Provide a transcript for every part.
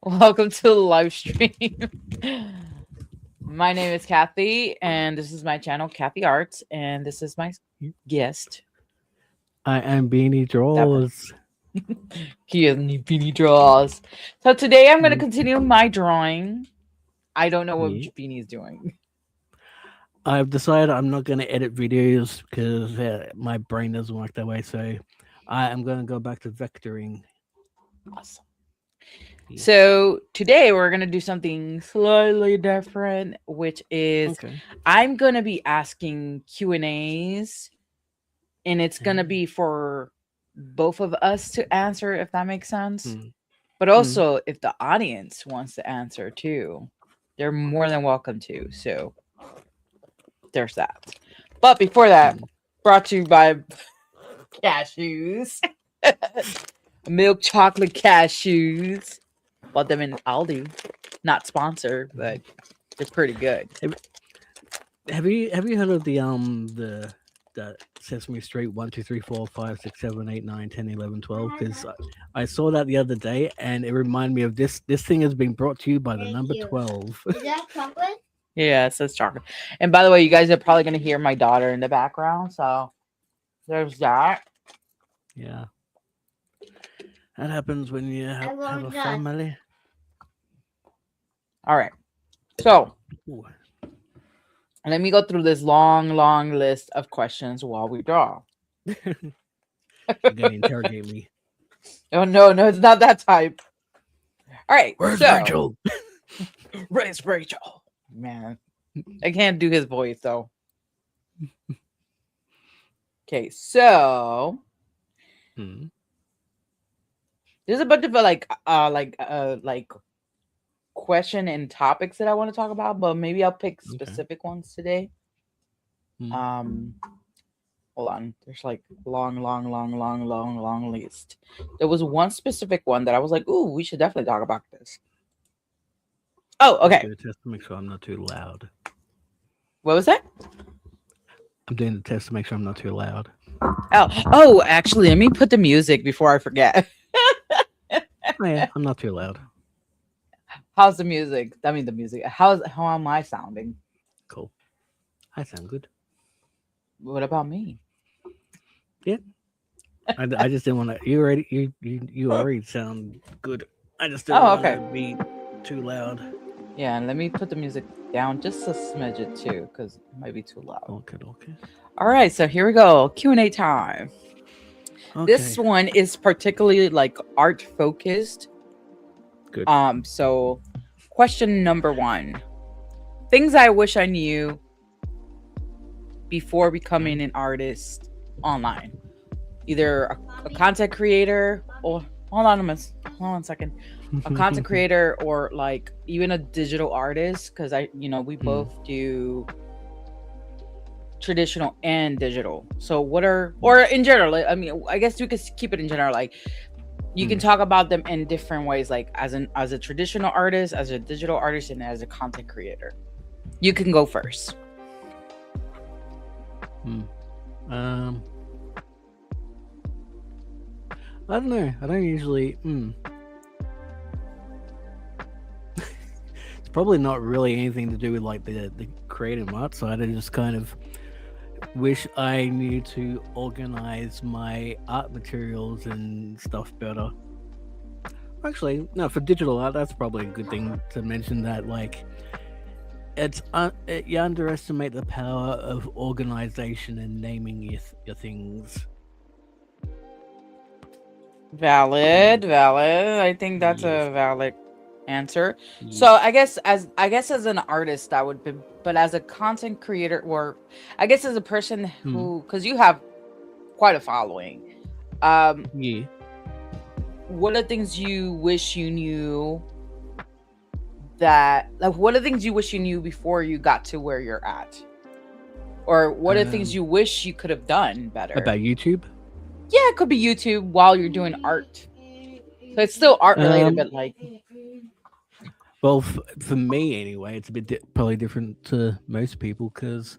Welcome to the live stream. My name is Kathy, and this is my channel, KathehArts, and this is my guest. I am That BeanieDraws. he has any beanie draws. So today I'm going to Mm, continue my drawing. I don't know what yeah. Beanie is doing. I've decided I'm not going to edit videos because my brain doesn't work that way. So I am going to go back to vectoring. Awesome. Yeah. So today we're going to do something slightly different, which is Okay. I'm going to be asking Q&As, and it's going to Mm, be for both of us to answer, if that makes sense. mm, But mm. also, if the audience wants to answer too, they're more than welcome to. So there's that. But before that, Mm. brought to you by cashews, milk chocolate cashews. Bought them in Aldi. Not sponsored, but they're pretty good. Have, have you heard of the Sesame Street 1, 2, 3, 4, 5, 6, 7, 8, 9, 10, 11, 12? Because I saw that the other day and it reminded me of this. This thing has been brought to you by the Thank number you. 12. Is that chocolate? Yeah, it says chocolate. And by the way, you guys are probably gonna hear my daughter in the background. So there's that. Yeah. That happens when you I have want a that. family. All right. So Ooh. let me go through this long list of questions while we draw. You're gonna interrogate me. Oh no, it's not that type. All right, Where's so Rachel? raise Rachel. Man, I can't do his voice though. Okay, so Hmm. there's a bunch of like question and topics that I want to talk about, but maybe I'll pick Okay. specific ones today. Hmm. Um, hold on. There's like long list. There was one specific one that I was like, ooh, we should definitely talk about this. Oh, I'm okay. doing a test to make sure I'm not too loud. What was that? I'm doing the test to make sure I'm not too loud. Oh, actually, let me put the music before I forget. Oh yeah, I'm not too loud. How's the music? I mean, the music. How am I sounding? Cool. I sound good. What about me? Yeah. I just didn't want to. You already sound good. I just didn't Oh, want okay. to be too loud. Yeah, and let me put the music down just a smidge it too, because it might be too loud. Okay. Okay. All right, so here we go. Q&A time. This Okay. one is particularly like art focused. Good. So question number 1. Things I wish I knew before becoming an artist online. Either a content creator or hold on a second. A content creator or like even a digital artist, because we Hmm. both do traditional and digital. So what are, Hmm. or in general, I mean, I guess we could keep it in general, like you can Hmm. talk about them in different ways, like as a traditional artist, as a digital artist, and as a content creator. You can go first. Hmm. Um. I don't know. I don't usually. It's probably not really anything to do with like the creative art side. I just kind of wish I knew to organize my art materials and stuff better. Actually, no, for digital art, that's probably a good thing to mention. That like you underestimate the power of organization and naming your things. Valid, valid. I think that's Yes. a valid answer. So Yes. I guess as an artist that would be, but as a content creator, or I guess as a person Hmm. who, because you have quite a following, um Yeah. what are things you wish you knew, that like what are things you wish you knew before you got to where you're at, or what are things Um. you wish you could have done better? About YouTube. Yeah, it could be YouTube while you're doing art, so it's still art related, Um. but like Well, for me anyway, it's a bit probably different to most people because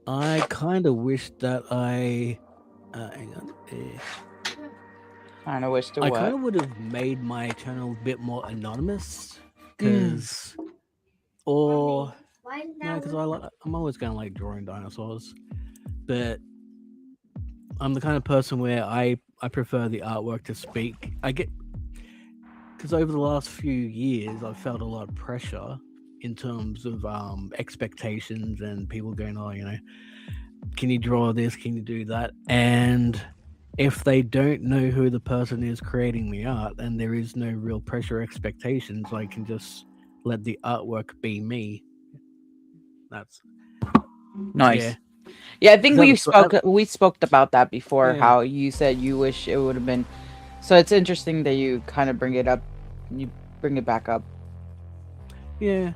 I kind of wish that I. Hang on. Kind of wish to I what? kind of would have made my channel a bit more anonymous, because, or because I'm always gonna like drawing dinosaurs, but I'm the kind of person where I prefer the artwork to speak. Because over the last few years, I've felt a lot of pressure in terms of expectations and people going, oh, can you draw this? Can you do that? And if they don't know who the person is creating the art and there is no real pressure or expectations, I can just let the artwork be me. That's Nice. Yeah, I think we spoke about that before. Yeah. How you said you wish it would have been. So it's interesting that you kind of bring it up. You bring it back up. Yeah.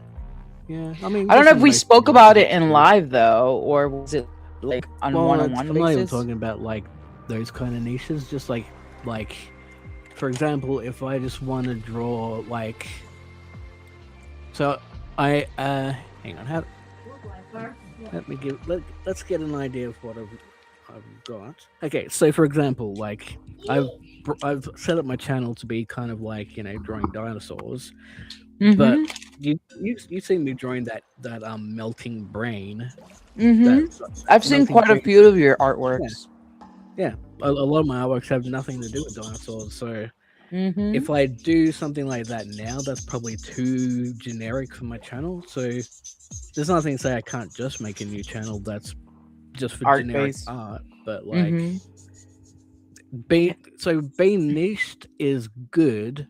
I mean, I don't know if we spoke about it in live though, or was it like on one-on-one basis? I'm not even talking about like those kind of niches. Just like, for example, if I just want to draw like, so I hang on, let's get an idea of what I've got. Okay, so for example, like I've set up my channel to be kind of like drawing dinosaurs, but you see me drawing that melting brain. I've seen quite a few of your artworks. Yeah. A lot of my artworks have nothing to do with dinosaurs, so if I do something like that now, that's probably too generic for my channel. So there's nothing to say I can't just make a new channel that's just for generic art, but like being niched is good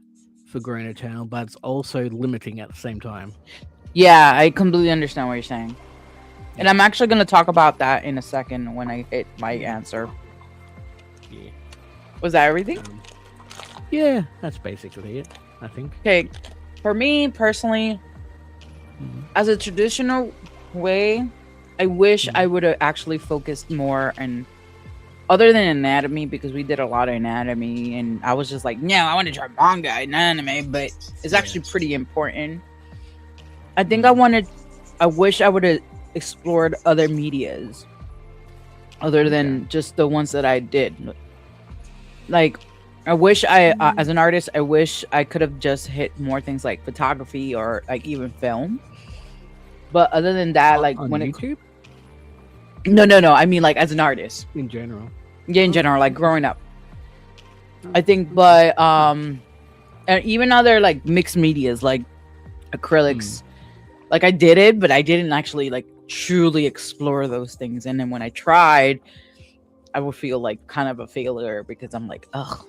for growing a channel, but it's also limiting at the same time. Yeah, I completely understand what you're saying, and I'm actually going to talk about that in a second when I hit my answer. Yeah. Was that everything? Yeah, that's basically it, I think. Okay, for me personally, as a traditional way, I wish I would have actually focused more on, other than anatomy, because we did a lot of anatomy, and I was just like, no, I want to try manga and anime, but it's actually pretty important. I think I wish I would have explored other medias, other than just the ones that I did. Like, I wish as an artist, I wish I could have just hit more things like photography or like even film. But other than that, like on when YouTube? No. I mean, like as an artist In general. Yeah, in general, like growing up. I think, but and even other like mixed medias, like acrylics. Like I did it, but I didn't actually like truly explore those things. And then when I tried, I would feel like kind of a failure because I'm like, ugh,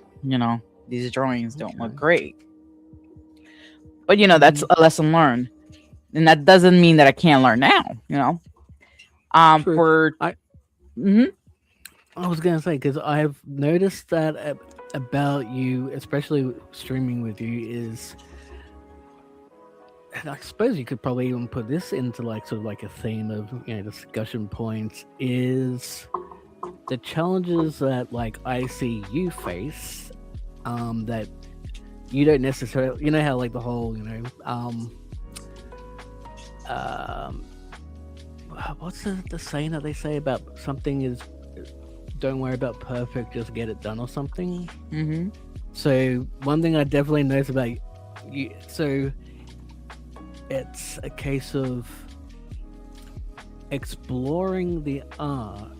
these drawings don't look great. But that's a lesson learned, and that doesn't mean that I can't learn now. I was gonna say, because I've noticed that about you, especially streaming with you, is, and I suppose you could probably even put this into like sort of like a theme of discussion points, is the challenges that like I see you face, that you don't necessarily, how like the whole what's the saying that they say about something is, don't worry about perfect, just get it done or something. So one thing I definitely notice about you, so it's a case of exploring the art,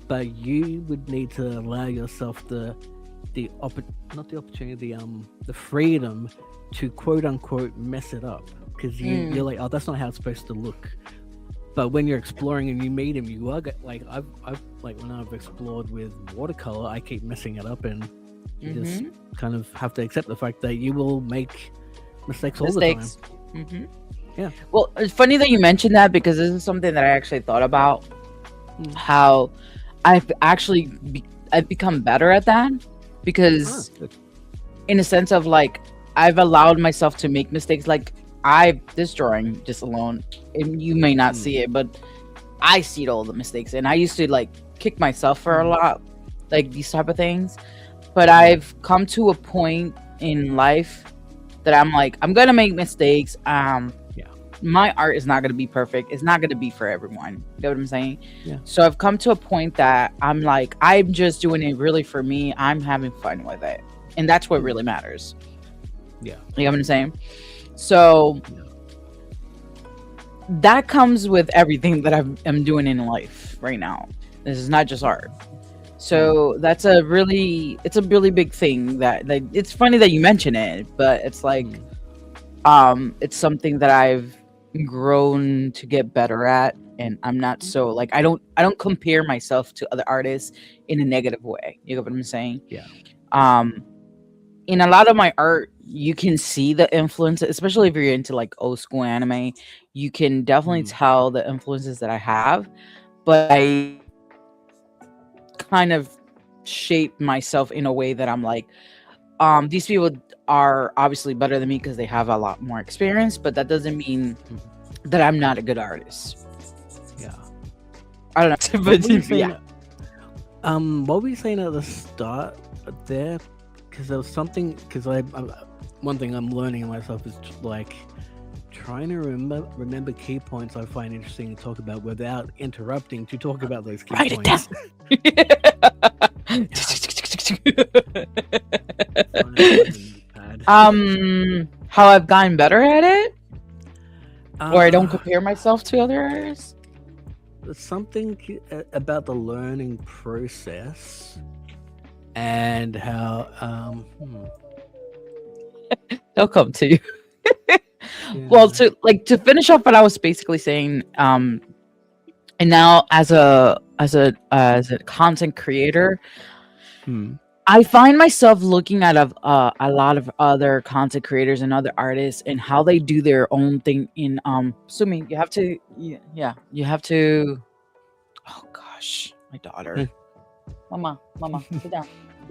but you would need to allow yourself the freedom to quote unquote mess it up, because you're like, oh, that's not how it's supposed to look. But when you're exploring and you meet him, you are like, I've like when I've explored with watercolor, I keep messing it up, and you just kind of have to accept the fact that you will make mistakes all the time. Yeah. Well, it's funny that you mentioned that, because this is something that I actually thought about. How I've actually I've become better at that, because in a sense of like I've allowed myself to make mistakes. Like this drawing just alone, and you may not see it, but I see all the mistakes, and I used to like kick myself for a lot, like these type of things. But I've come to a point in life that I'm like, I'm gonna make mistakes. My art is not gonna be perfect. It's not gonna be for everyone. You know what I'm saying? Yeah. So I've come to a point that I'm like, I'm just doing it really for me. I'm having fun with it. and that's what really matters. Yeah. You know what I'm saying? So that comes with everything that I'm doing in life right now. This is not just art. So it's a really big thing that, like, it's funny that you mention it, but it's like it's something that I've grown to get better at, and I'm not so like I don't compare myself to other artists in a negative way. You know what I'm saying? Yeah. In a lot of my art, you can see the influence, especially if you're into like old school anime. You can definitely tell the influences that I have, but I kind of shape myself in a way that I'm like, these people are obviously better than me because they have a lot more experience, but that doesn't mean that I'm not a good artist. Yeah. I don't know. But yeah. What were you saying at the start there? Because there was something. Because I one thing I'm learning in myself is like trying to remember key points I find interesting to talk about without interrupting to talk about those key points. How I've gotten better at it, or I don't compare myself to other artists. Something about the learning process and how they'll come to you. Well, to finish off what I was basically saying, and now as a content creator, I find myself looking at a lot of other content creators and other artists and how they do their own thing in Sumi, you have to you have to, oh gosh, my daughter. Mama, sit down.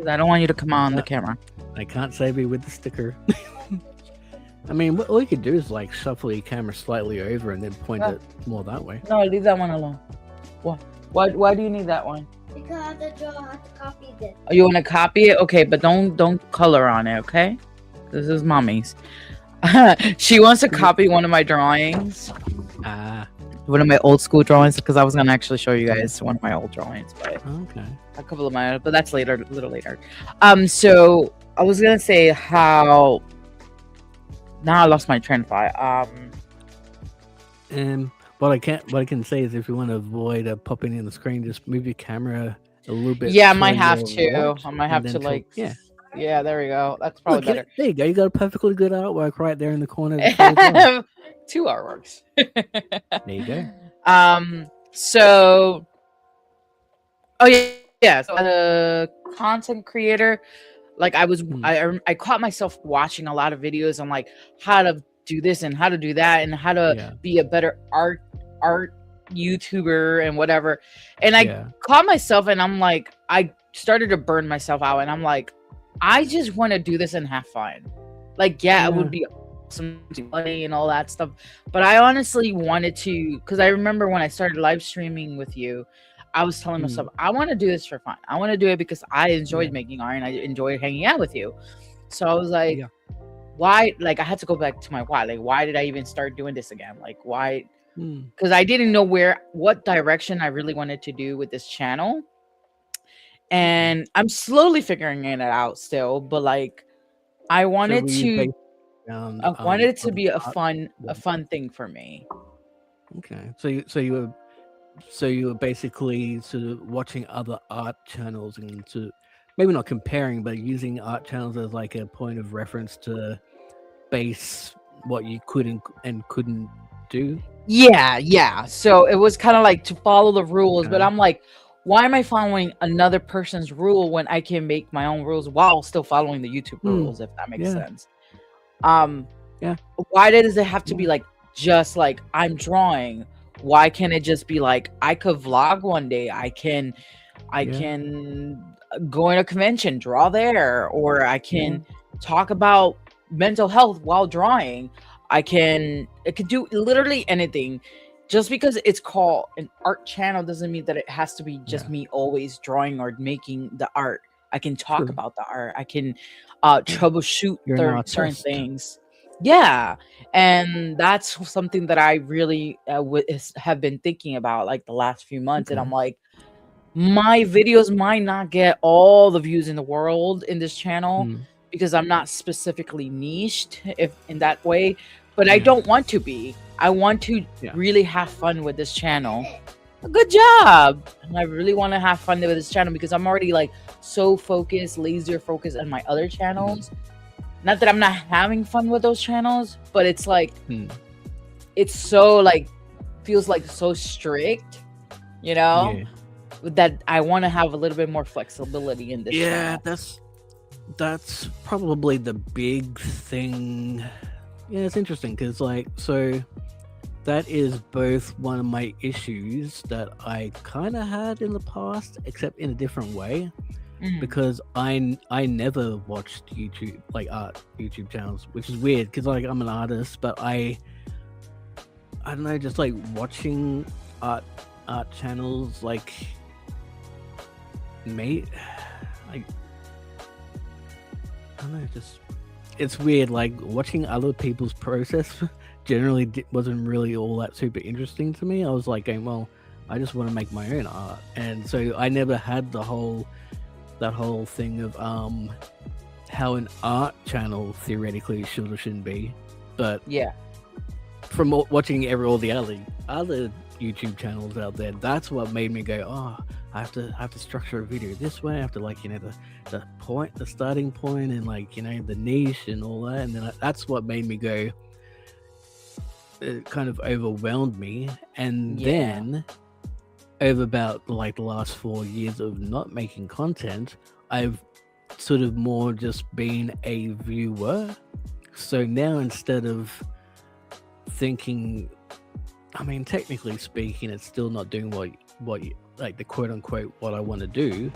I don't want you to come on the camera. I can't save you with the sticker. I mean, all you could do is like shuffle your camera slightly over and then point it more that way. No, leave that one alone. Why do you need that one? Because I have to copy this. Oh, you want to copy it? Okay, but don't color on it, okay? This is mommy's. She wants to copy one of my drawings. One of my old school drawings, because I was gonna actually show you guys one of my old drawings, but a couple of my, but that's a little later. So I was gonna say how. Now I lost my train of thought. What I can say is if you want to avoid popping in the screen, just move your camera a little bit. Yeah, I might have to. I might have to like. Yeah, there we go. That's probably better. There you go. You got a perfectly good artwork right there in the corner. Two artworks. There you go. So. Oh yeah. So as a content creator, like I caught myself watching a lot of videos on like how to do this and how to do that and how to be a better art YouTuber and whatever. And I caught myself and I'm like, I started to burn myself out and I'm like, I just want to do this and have fun. Like, it would be awesome to money and all that stuff. But I honestly wanted to, because I remember when I started live streaming with you, I was telling myself, I want to do this for fun. I want to do it because I enjoyed making art and I enjoyed hanging out with you. So I was like, why? Like, I had to go back to my why. Like, why did I even start doing this again? Like, why? Because I didn't know what direction I really wanted to do with this channel. And I'm slowly figuring it out still. But like, I wanted it to be a fun thing for me. Okay. So you were basically sort of watching other art channels and to maybe not comparing, but using art channels as like a point of reference to base what you could and couldn't do. Yeah. So it was kind of like to follow the rules, but I'm like, why am I following another person's rule when I can make my own rules while still following the YouTube rules, if that makes sense? Why does it have to be like just like I'm drawing? Why can't it just be like I could vlog one day? I can go in a convention, draw there, or I can talk about mental health while drawing. It could do literally anything. Just because it's called an art channel doesn't mean that it has to be just me always drawing or making the art. I can talk about the art. I can troubleshoot certain things. Yeah, and that's something that I really have been thinking about like the last few months. And I'm like, my videos might not get all the views in the world in this channel, because I'm not specifically niched if in that way, but I Yeah. don't want to be. I want to Yeah. really have fun with this channel. Good job. And I really want to have fun with this channel because I'm already like so focused, laser focused on my other channels. Not that I'm not having fun with those channels, but it's like it's so like feels like so strict, you know, that I want to have a little bit more flexibility in this channel. That's probably the big thing. Yeah, it's interesting because like so that is both one of my issues that I kind of had in the past, except in a different way. Because I never watched YouTube, like art YouTube channels, which is weird because like I'm an artist, but I don't know, just like watching art channels, like mate, like I don't know, just it's weird. Like watching other people's process generally wasn't really all that super interesting to me. I was like going, well, I just want to make my own art, and so I never had that whole thing of how an art channel theoretically should or shouldn't be. But yeah, from watching all the other YouTube channels out there, that's what made me go, oh, I have to structure a video this way. I have to like, you know, the starting point and like, you know, the niche and all that. And then that's what made me go, it kind of overwhelmed me. And then over about like the last 4 years of not making content, I've sort of more just been a viewer. So now instead of thinking, I mean, technically speaking, it's still not doing what you, like the quote unquote what I want to do,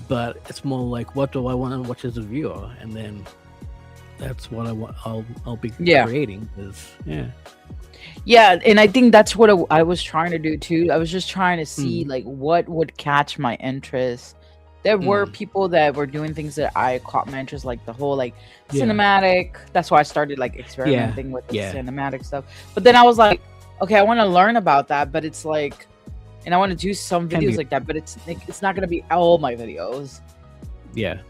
but it's more like what do I want to watch as a viewer, and then that's what I want. I'll be creating. Yeah, and I think that's what I was trying to do too. I was just trying to see like what would catch my interest. There were people that were doing things that I caught my interest, like the whole like cinematic. That's why I started like experimenting with the cinematic stuff. But then I was like, okay, I want to learn about that, but it's like, and I want to do some videos like that, but it's not gonna be all my videos. Yeah.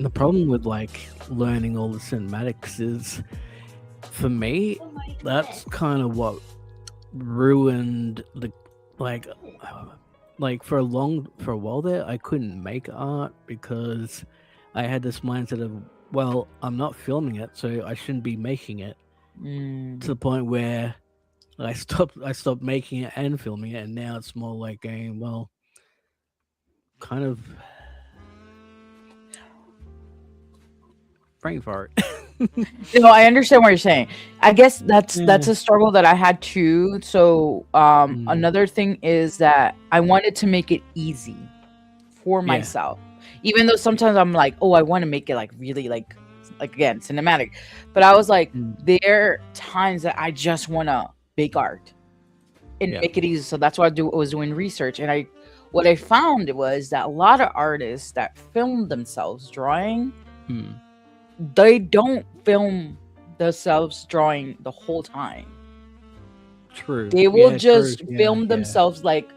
The problem with like learning all the cinematics is, for me, that's kind of what ruined the like for a while there, I couldn't make art because I had this mindset of, well, I'm not filming it, so I shouldn't be making it. To the point where I stopped making it and filming it, and now it's more like going, well, kind of brain fart. You know, I understand what you're saying. I guess that's a struggle that I had too. So another thing is that I wanted to make it easy for myself, even though sometimes I'm like, oh, I want to make it like really like again cinematic, but I was like, there are times that I just want to make art and make it easy. So that's why I was doing research, and what I found was that a lot of artists that film themselves drawing, they don't film themselves drawing the whole time. True. They will just film themselves like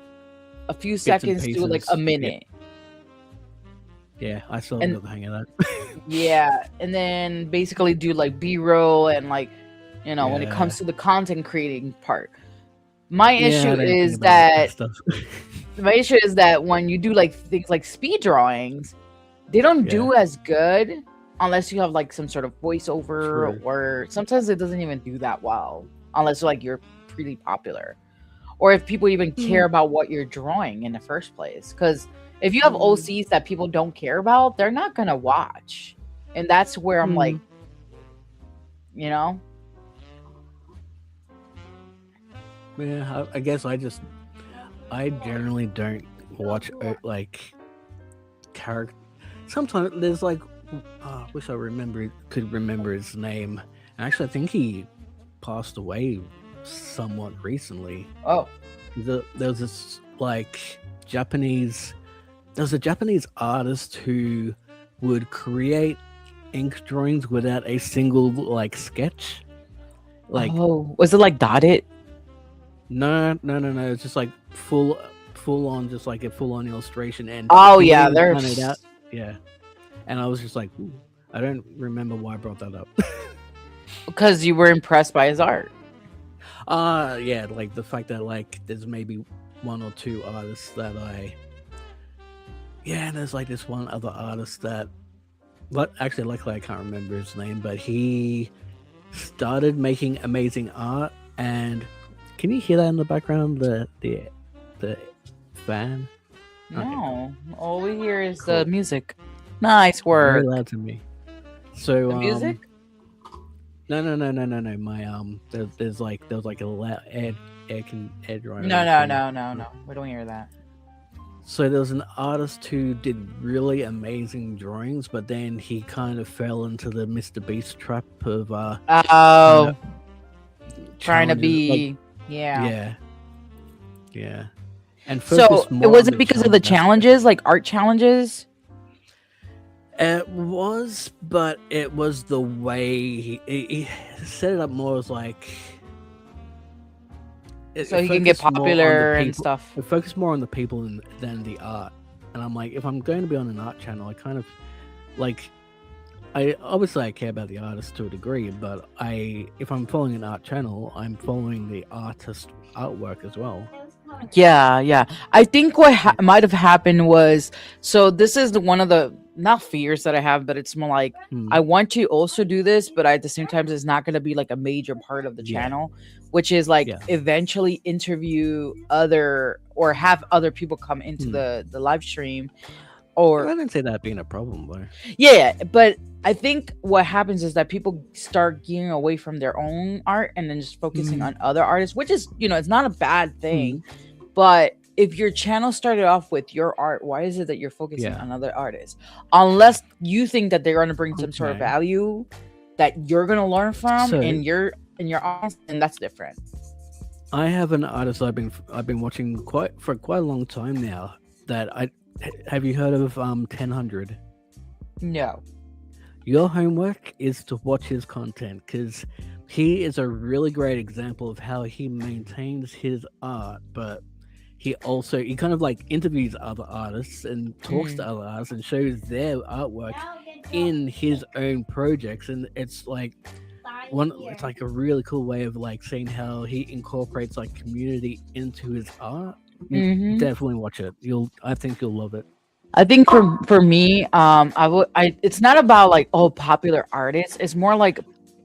a few seconds to like a minute. Yeah, I still got the hang of that. Yeah, and then basically do like B-roll and like, you know, when it comes to the content creating part. My issue is that when you do like things like speed drawings, they don't do as good unless you have like some sort of voiceover, or sometimes it doesn't even do that well unless like you're pretty popular, or if people even care about what you're drawing in the first place. Because if you have OCs that people don't care about, they're not gonna watch, and that's where I'm like, you know. Yeah, I guess I generally don't watch like character. Sometimes there's like, I wish I could remember his name. Actually, I think he passed away somewhat recently. Oh, there was this like Japanese. There was a Japanese artist who would create ink drawings without a single like sketch. Like, oh, was it like dotted? No. It's just like full on, just like a full on illustration. And oh yeah, there's yeah. and I was just like, ooh, I don't remember why I brought that up. Because you were impressed by his art. Yeah, like the fact that like there's maybe one or two artists that there's like this one other artist that, but actually, luckily I can't remember his name, but he started making amazing art. And can you hear that in the background? The fan. No, all we hear is Cool. the music. Nice Very work. loud to me. So The music? No. My there was like a loud air dryer. No. We don't hear that. So there was an artist who did really amazing drawings, but then he kind of fell into the Mr. Beast trap of Oh, trying to challenges, be, like, yeah. And So focus it more on wasn't because of the challenge aspect. challenges, like art challenges. It was, but it was the way he set it up more as like. So he can get focused more on the popular and people- stuff. It focused more on the people than the art. And I'm like, if I'm going to be on an art channel, I kind of like. I care about the artist to a degree, but if I'm following an art channel, I'm following the artist artwork as well. Yeah. I think what might have happened was, so this is one of the not fears that I have, but it's more like I want to also do this, but at the same time, it's not going to be like a major part of the Yeah. channel, which is like Yeah. eventually interview or have other people come into the live stream. Or I didn't say that being a problem though. yeah, but I think what happens is that people start gearing away from their own art and then just focusing on other artists, which is, it's not a bad thing. But if your channel started off with your art, why is it that you're focusing on other artists? Unless you think that they're going to bring some sort of value that you're going to learn from in your audience, and that's different. I have an artist I've been watching for quite a long time now. Have you heard of 1000? No. Your homework is to watch his content, because he is a really great example of how he maintains his art, but he kind of like interviews other artists and talks to other artists and shows their artwork in his own projects. And it's like it's like a really cool way of like seeing how he incorporates like community into his art. You definitely watch it. I think you'll love it. I think for me, it's not about like popular artists. It's more like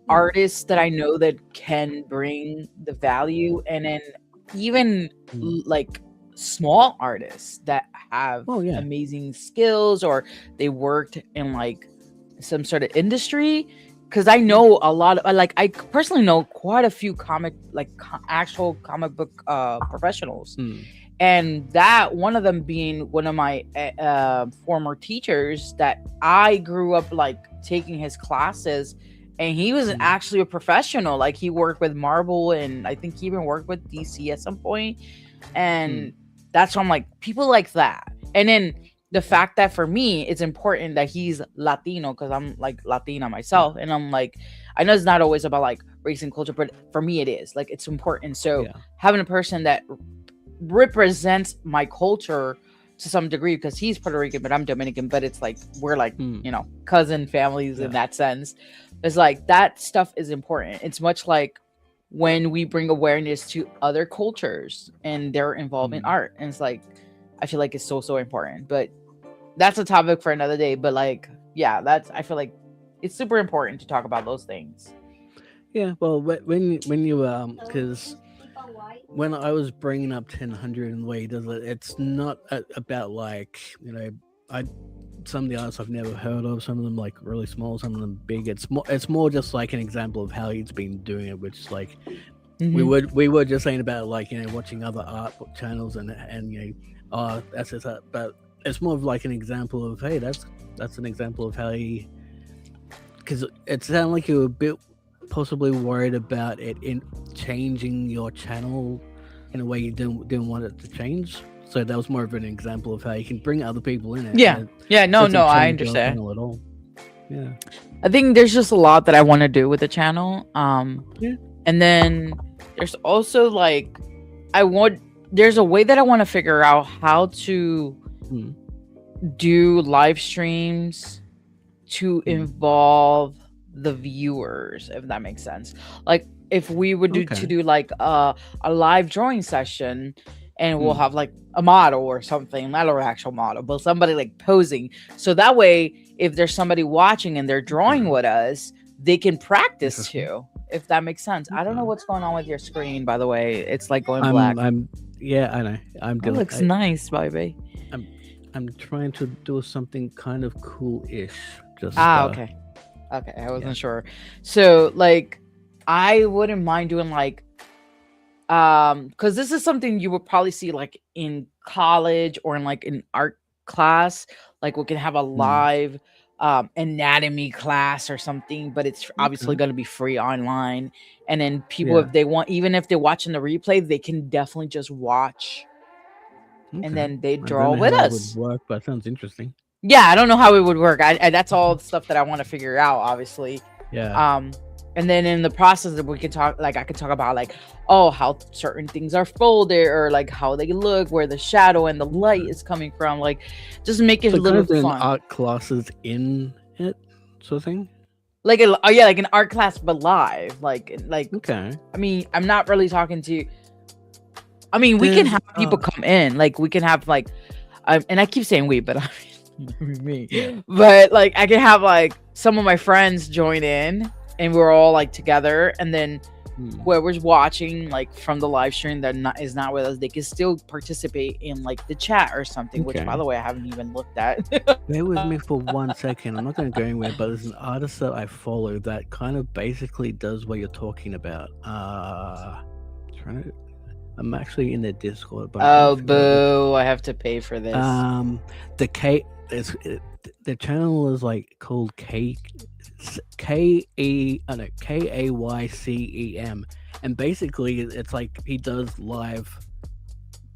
artists that I know that can bring the value, and then even like small artists that have amazing skills, or they worked in like some sort of industry. Because I know a lot of I personally know quite a few actual comic book professionals. And that one of them being one of my former teachers that I grew up like taking his classes, and he was actually a professional. Like he worked with Marvel, and I think he even worked with DC at some point. And that's why I'm like, people like that. And then the fact that for me, it's important that he's Latino, because I'm like Latina myself. And I'm like, I know it's not always about like race and culture, but for me it is. Like it's important. So having a person that represents my culture to some degree, because he's Puerto Rican but I'm Dominican, but it's like we're like cousin families in that sense. It's like that stuff is important. It's much like when we bring awareness to other cultures and they're involved in art, and it's like I feel like it's so important. But that's a topic for another day. But like I feel like it's super important to talk about those things. Yeah, well, when you because when I was bringing up 1000 and the way he does it, it's not about like, some of the artists I've never heard of, some of them like really small, some of them big. It's more just like an example of how he's been doing it, which is like we were just saying about like, watching other art channels and that's just that, but it's more of like an example of, hey, that's an example of how he, because it sounded like you were a bit possibly worried about it in changing your channel in a way you didn't want it to change. So that was more of an example of how you can bring other people in it. No, I understand. At all. Yeah, I think there's just a lot that I want to do with the channel. And then there's also like there's a way that I want to figure out how to do live streams to involve the viewers, if that makes sense. Like if we would do to do like a live drawing session, and we'll have like a model or something, not an actual model, but somebody like posing. So that way, if there's somebody watching and they're drawing with us, they can practice too, if that makes sense. I don't know what's going on with your screen, by the way. It's like going black. Yeah, I know. It looks nice, baby. I'm trying to do something kind of cool-ish. Just okay. I wasn't sure. So like, I wouldn't mind doing like, because this is something you would probably see like in college or in like an art class. Like we can have a live anatomy class or something, but it's obviously going to be free online. And then people, if they want, even if they're watching the replay, they can definitely just watch. And then they draw with us. It would work, but sounds interesting. Yeah, I don't know how it would work. I that's all the stuff that I want to figure out, obviously. Yeah. And then in the process that we can talk, like I could talk about like, how certain things are folded, or like how they look, where the shadow and the light is coming from, like just make it a little fun. Art classes in it, sort of thing. Like like an art class, but live. Like okay. I mean, I'm not really talking to. I mean, we can have people come in, like we can have like, and I keep saying we, but I mean me. Yeah. But like I can have like some of my friends join in, and we're all like together, and then whoever's watching like from the live stream that is not with us, they can still participate in like the chat or something. Which, by the way, I haven't even looked at. Bear with me for 1 second. I'm not going to go anywhere, but there's an artist that I follow that kind of basically does what you're talking about. I'm actually in their Discord. But boo! I have to pay for this. The channel is like called KAYCEM, and basically it's like he does live.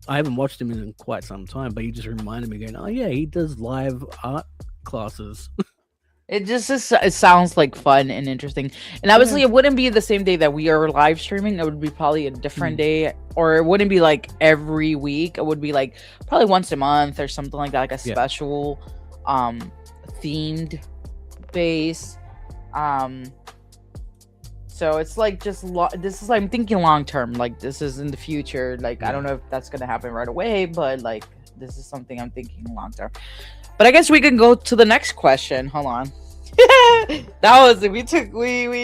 I haven't watched him in quite some time, but he just reminded me, going, "Oh yeah, he does live art classes." It sounds like fun and interesting, and obviously it wouldn't be the same day that we are live streaming. It would be probably a different day, or it wouldn't be like every week. It would be like probably once a month or something like that, like a special themed base. So it's like this is like, I'm thinking long term, like this is in the future. Like I don't know if that's gonna happen right away, but like this is something I'm thinking long term. But I guess we can go to the next question. Hold on. That was it. We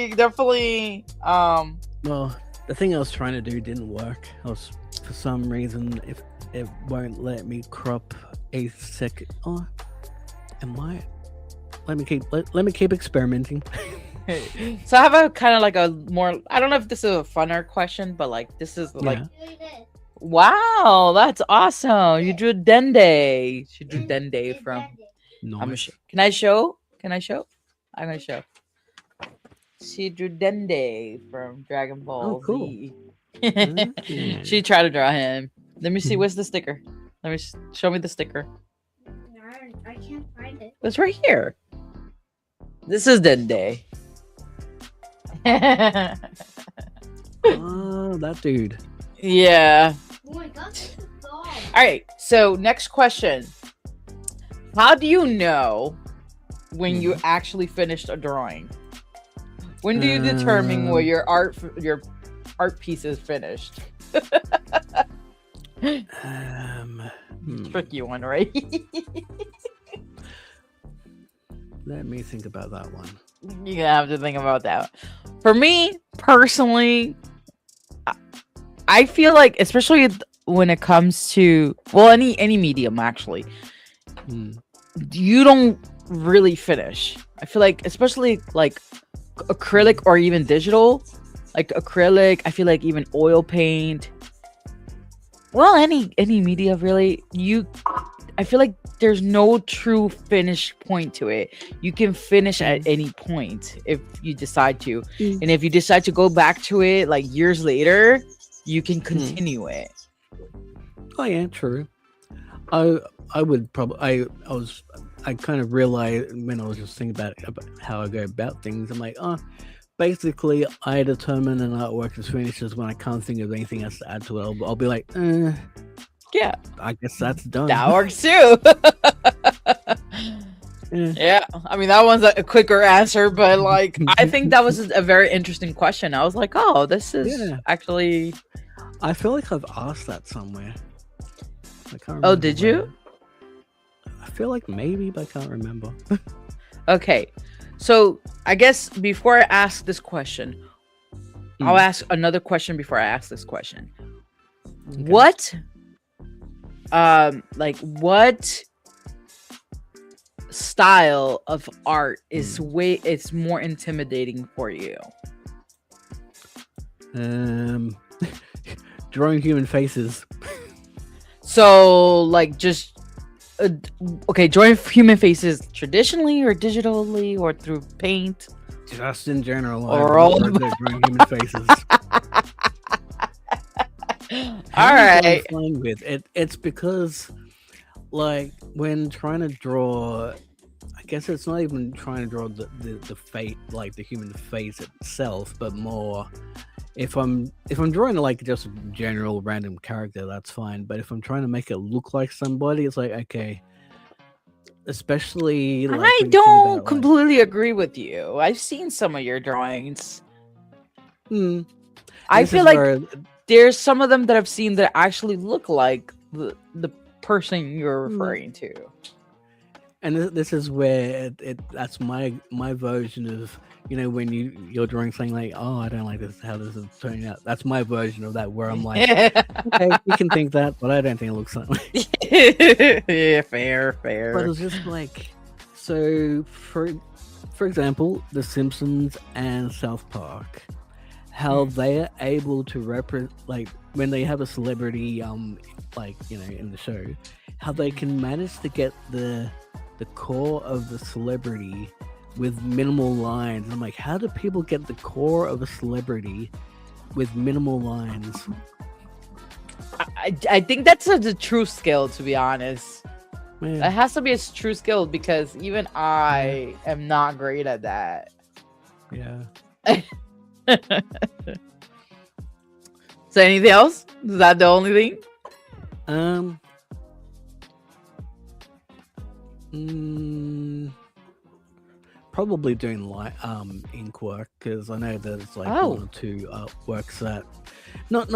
definitely well, the thing I was trying to do didn't work. For some reason, if it won't let me crop a second. Oh, let me keep experimenting. So I have a kind of like a more, I don't know if this is a funner question, but like this is like wow, that's awesome. You drew Dende. She drew Dende from Nice. Can I show? I'm gonna show. She drew Dende from Dragon Ball Z. She tried to draw him. Let me see, where's the sticker? Show me the sticker. I can't find it. It's right here. This is Dende. Oh, that dude. Yeah. Oh my god, this is all. All right. So next question. How do you know when you actually finished a drawing? When do you determine where your art piece is finished? Tricky one, right? Let me think about that one. You're gonna have to think about that. For me personally, I feel like, especially when it comes to any medium, actually, you don't really finish. I feel like, especially like acrylic or even digital, like acrylic, I feel like even oil paint. Well, any media really, I feel like there's no true finish point to it. You can finish at any point if you decide to. And if you decide to go back to it like years later, you can continue it. Oh yeah, true. I would probably I kind of realized when I was just thinking about how I go about things. I'm like, basically I determine an artwork is finished when I can't think of anything else to add to it. I'll be like, yeah, I guess that's done. That works too. Yeah, I mean that one's a quicker answer, but like I think that was a very interesting question. I was like, oh, this is actually. I feel like I've asked that somewhere. I can't remember. Oh, did you? I feel like maybe, but I can't remember. Okay, so I guess before I ask this question, I'll ask another question before I ask this question. Okay. What style of art is it's more intimidating for you? Drawing human faces. So like just okay, drawing human faces traditionally or digitally or through paint? Just in general, or all drawing human faces. All right. With it, it's because like when trying to draw, I guess it's not even trying to draw the face, like the human face itself, but more if I'm drawing like just a general random character, that's fine. But if I'm trying to make it look like somebody, it's like, okay. Especially like, I don't completely agree with you. I've seen some of your drawings. I feel like there's some of them that I've seen that actually look like the person you're referring to. And this is where that's my version of, you know, when you're drawing something like, oh, I don't like this, how this is turning out. That's my version of that, where I'm like, okay, you can think that, but I don't think it looks that way. Yeah, fair. But it's just like, so for example, The Simpsons and South Park, how they are able to represent, like when they have a celebrity, like, you know, in the show, how they can manage to get the core of the celebrity with minimal lines. I'm like, how do people get the core of a celebrity with minimal lines? I think that's a true skill, to be honest. Man. That has to be a true skill, because even I am not great at that. Yeah. So anything else? Is that the only thing? Probably doing like ink work, because I know there's like one or two works that not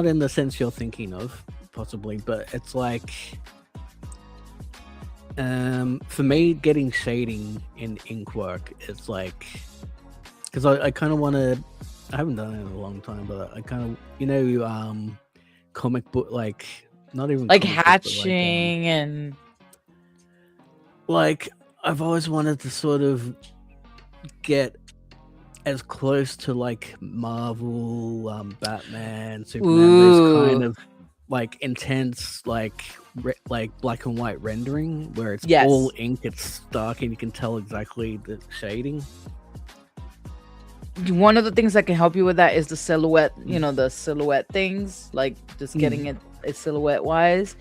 in the sense you're thinking of possibly, but it's like for me, getting shading in ink work, it's like, because I kind of want to, I haven't done it in a long time, but I kind of, you know, comic book, like not even like hatching and like I've always wanted to sort of get as close to like Marvel, Batman, Superman, those kind of like intense, like black and white rendering where it's all ink, it's dark, and you can tell exactly the shading. One of the things that can help you with that is the silhouette, you know, the silhouette things, like just getting it silhouette wise.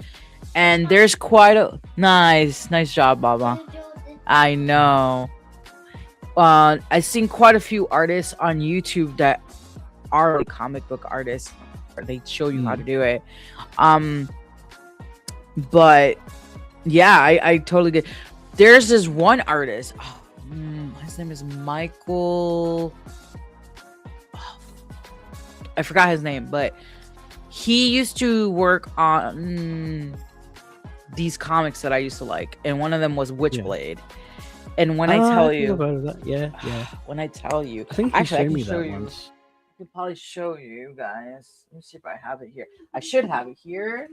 And there's quite a nice job, Baba. I know. I've seen quite a few artists on YouTube that are comic book artists. They show you how to do it. But yeah, I totally did. There's this one artist. His name is Michael. I forgot his name, but he used to work on these comics that I used to like, and one of them was Witchblade. And when I tell you, when I tell you, I think actually, I can me show that you. once. I could probably show you guys. Let me see if I have it here. I should have it here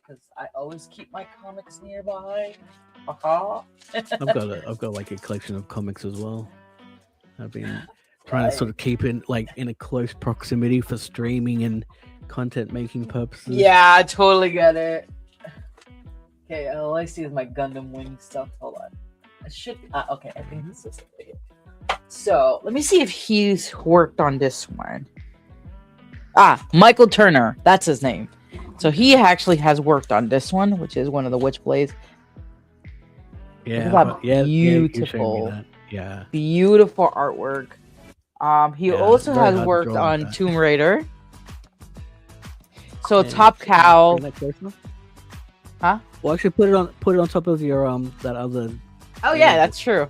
because I always keep my comics nearby. I've got like a collection of comics as well. I've been trying to sort of keep it like in a close proximity for streaming and content making purposes. Yeah, I totally get it. Okay, all I see is my Gundam Wing stuff. Hold on. I should. Okay, I think this is it. So let me see if he's worked on this one. Michael Turner. That's his name. So he actually has worked on this one, which is one of the Witchblades. Yeah, beautiful. Yeah, beautiful artwork. He also has worked on Tomb Raider. So Top Cow. Huh? Well, actually, put it on top of your that other. Oh yeah, that's true.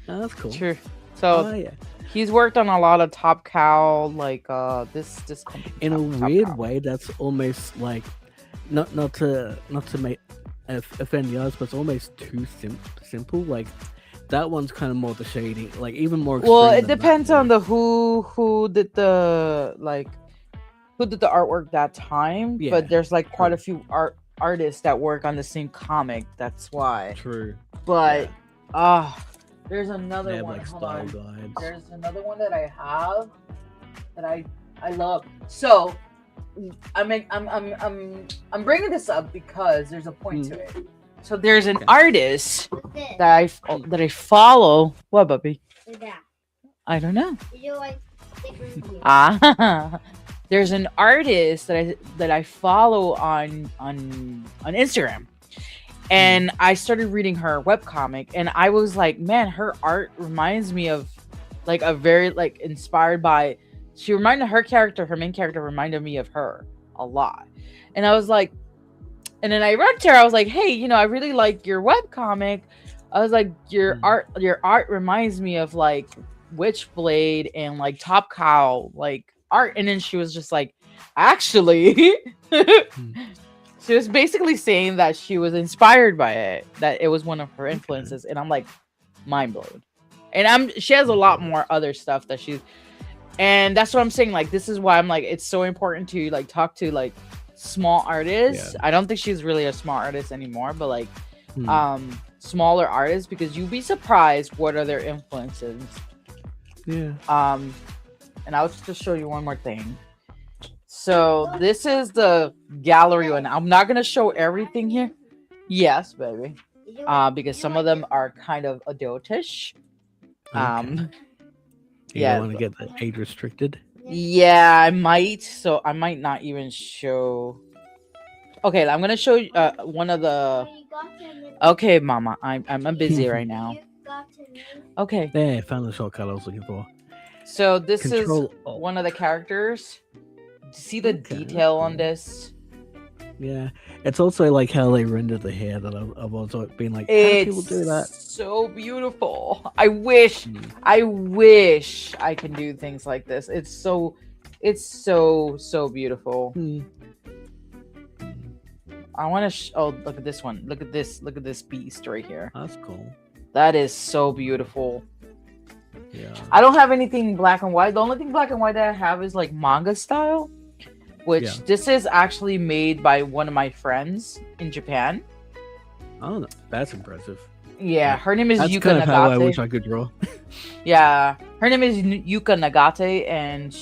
Oh, that's cool. True. So Oh yeah. he's worked on a lot of Top Cow, like this company. In a Top weird Cow. way, that's almost like not to make offend the others, but it's almost too simple. Like that one's kind of more the shading, like even more. Well, extreme it than that depends one. on the who did the artwork that time. Yeah, But there's like quite true. a few artists that work on the same comic. That's why. True. But there's another They have one. like Hold style on. guides. There's another one that I have that I love. So I'm bringing this up because there's a point to it. So there's an artist This. that I follow. What, puppy? That. I don't know. You like stickers here. There's an artist that I follow on Instagram. And I started reading her webcomic, and I was like, man, her art reminds me of like a very like inspired by. She reminded her main character reminded me of her a lot. And I was like, and then I read to her, I was like, hey, I really like your webcomic. I was like, your art reminds me of like Witchblade and like Top Cow like art. And then she was just like, actually. She was basically saying that she was inspired by it, that it was one of her influences, and I'm like, mind blown. And she has a lot more other stuff that and that's what I'm saying. Like, this is why I'm like, it's so important to like talk to like small artists. I don't think she's really a small artist anymore, but like smaller artists, because you'd be surprised what are their influences. Yeah. And I'll just show you one more thing. So this is the gallery one. I'm not gonna show everything here. Yes, baby. Because some of them are kind of adultish. You don't want to get the age restricted. Yeah, I might. So I might not even show. Okay, I'm gonna show you one of the. Okay, Mama, I'm busy right now. Okay. There, I found the shortcut I was looking for. So this Control is Alt. one of the characters. See the detail on this? Yeah, it's also like how they render the hair that I've also been like, how do people do that? So beautiful. I wish I can do things like this. It's so beautiful. I want to oh, look at this one. Look at this beast right here. That's cool. That is so beautiful. Yeah. I don't have anything black and white. The only thing black and white that I have is like manga style, which this is actually made by one of my friends in Japan. Oh, that's impressive. Yeah, her name is That's Yuka kind of Nagate. how I wish I could draw. Yeah, her name is Yuka Nagate, and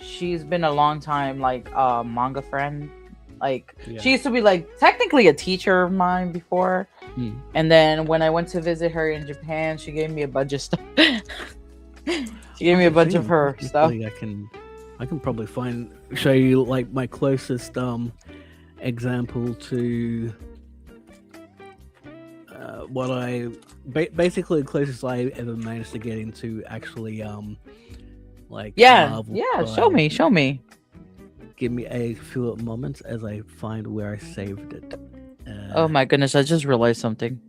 she's been a long time like manga friend. Like she used to be like technically a teacher of mine before, and then when I went to visit her in Japan, she gave me a bunch of stuff. She gave me a bunch of her stuff. I can probably show you like my closest example to what I basically the closest I ever managed to get into actually like Marvel show me. Give me a few moments as I find where I saved it. Oh my goodness, I just realized something.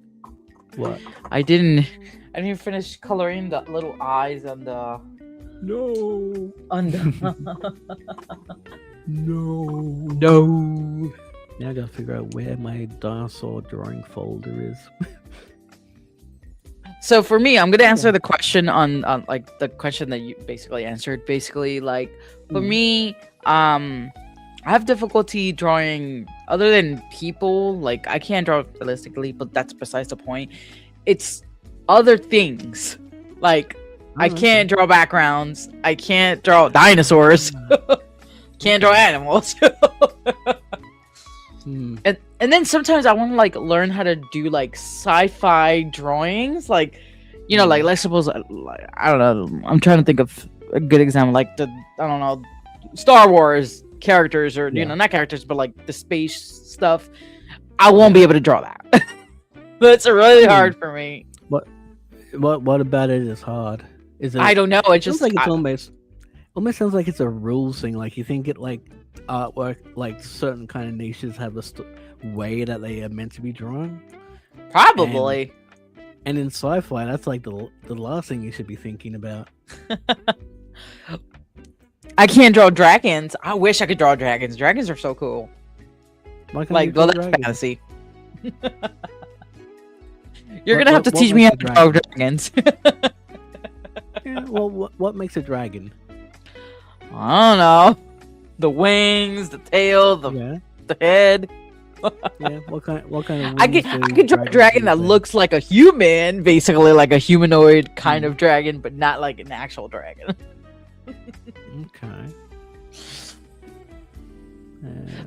What? I didn't finish coloring the little eyes on the No. No. Now I gotta figure out where my dinosaur drawing folder is. So for me, I'm gonna answer the question on like the question that you basically answered. Basically, like for me, I have difficulty drawing other than people. Like I can't draw realistically, but that's besides the point. It's other things. Like I can't draw backgrounds. I can't draw dinosaurs. Can't draw animals. And then sometimes I want to like learn how to do like sci-fi drawings, like like let's suppose like, I don't know. I'm trying to think of a good example, like Star Wars characters or not characters, but like the space stuff. I won't be able to draw that. That's really hard for me. What about it is hard? Is it? I don't know. It just like it's almost sounds like it's a rules thing. Like you think it like artwork, like certain kind of niches have a way that they are meant to be drawn. Probably. And in sci-fi, that's like the last thing you should be thinking about. I can't draw dragons. I wish I could draw dragons. Dragons are so cool. Why can't you Like, draw well, that's dragons? fantasy. You're gonna have to teach me how to draw dragons. Yeah, well, what makes a dragon? I don't know. The wings, the tail, the head. Yeah. What kind of? I can draw a dragon that looks like a human, basically like a humanoid kind of dragon, but not like an actual dragon. Okay.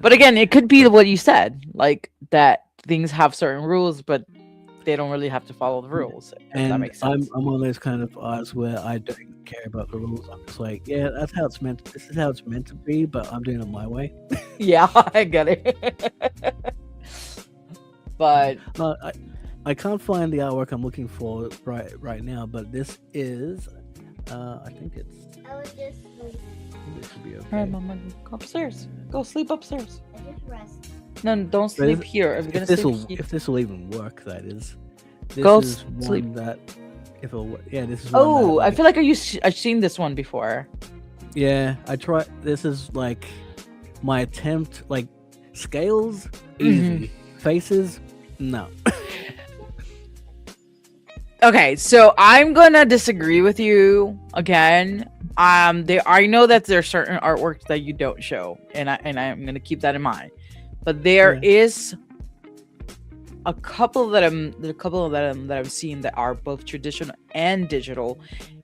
But again, it could be what you said, like that things have certain rules, but they don't really have to follow the rules. If that makes sense. I'm one of those kind of artists where I don't care about the rules. I'm just like, yeah, that's how it's meant. This is how it's meant to be, but I'm doing it my way. Yeah, I get it. But I can't find the artwork I'm looking for right now. But this is, I think it's. I was just like, This should be okay. Alright, Mama, go upstairs. Go sleep upstairs. I just rest. No, don't sleep here. If you're gonna sleep here. If this will even work, that is. This Go is sleep. one that. If it'll, yeah, this is. Oh, one I that, feel like I've seen this one before. Yeah, I try. This is like my attempt. Like scales, easy. Faces, no. Okay, so I'm gonna disagree with you again. I know that there's certain artworks that you don't show, and I'm gonna keep that in mind. But there is a couple that I've seen that are both traditional and digital,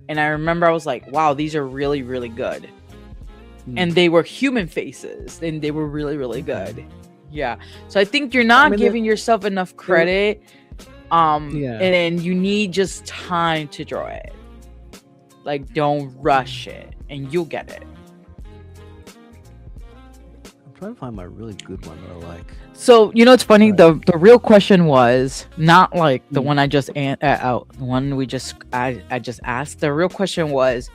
and I remember I was like, wow, these are really, really good. And they were human faces, and they were really, really good. Yeah. So I think you're not giving yourself enough credit. And you need just time to draw it. Like, don't rush it, and you'll get it. I'm trying to find my really good one that I like. So you know, it's funny. The real question was not like the one I just the one we just I just asked. The real question was,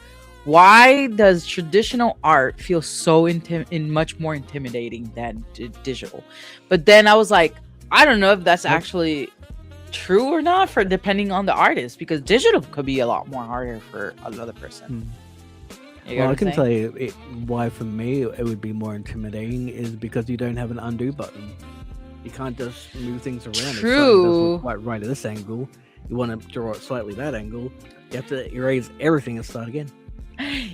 why does traditional art feel so much more intimidating than digital? But then I was like, I don't know if that's actually true or not, for depending on the artist, because digital could be a lot more harder for another person. Well, I can tell you why for me it would be more intimidating is because you don't have an undo button. You can't just move things around. If something doesn't look quite right at this angle, you want to draw it slightly that angle, you have to erase everything and start again.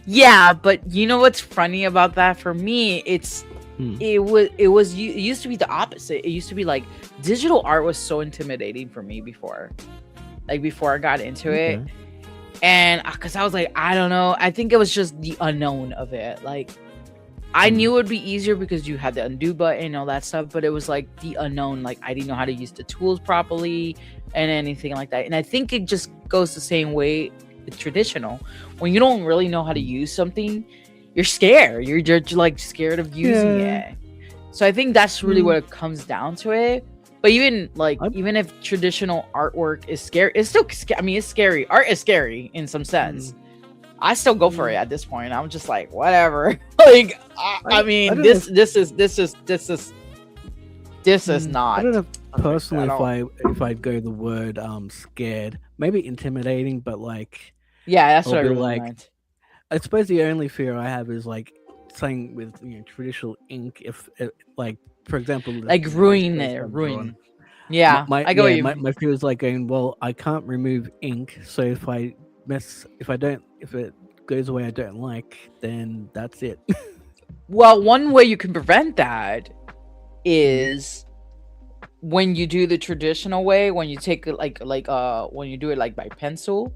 Yeah, but you know what's funny about that? For me, it used to be the opposite. It used to be like digital art was so intimidating for me before I got into it. And because I was like, I don't know, I think it was just the unknown of it. Like, I knew it would be easier because you had the undo button and all that stuff, but it was like the unknown. Like, I didn't know how to use the tools properly and anything like that. And I think it just goes the same way with traditional. When you don't really know how to use something, you're scared. You're just like scared of using it. So I think that's really what it comes down to it. But even if traditional artwork is scary, it's still it's scary. Art is scary in some sense. I still go for it at this point. I'm just like, whatever. Like, this is not. I don't know personally if I'd go the word scared, maybe intimidating, but like, yeah, that's what I really like meant. I suppose the only fear I have is like saying with traditional ink, if like, for example, like ruin. Yeah, I go. My fear is like going, well, I can't remove ink, so if it goes away I don't like, then that's it. Well, one way you can prevent that is when you do the traditional way, when you take when you do it like by pencil,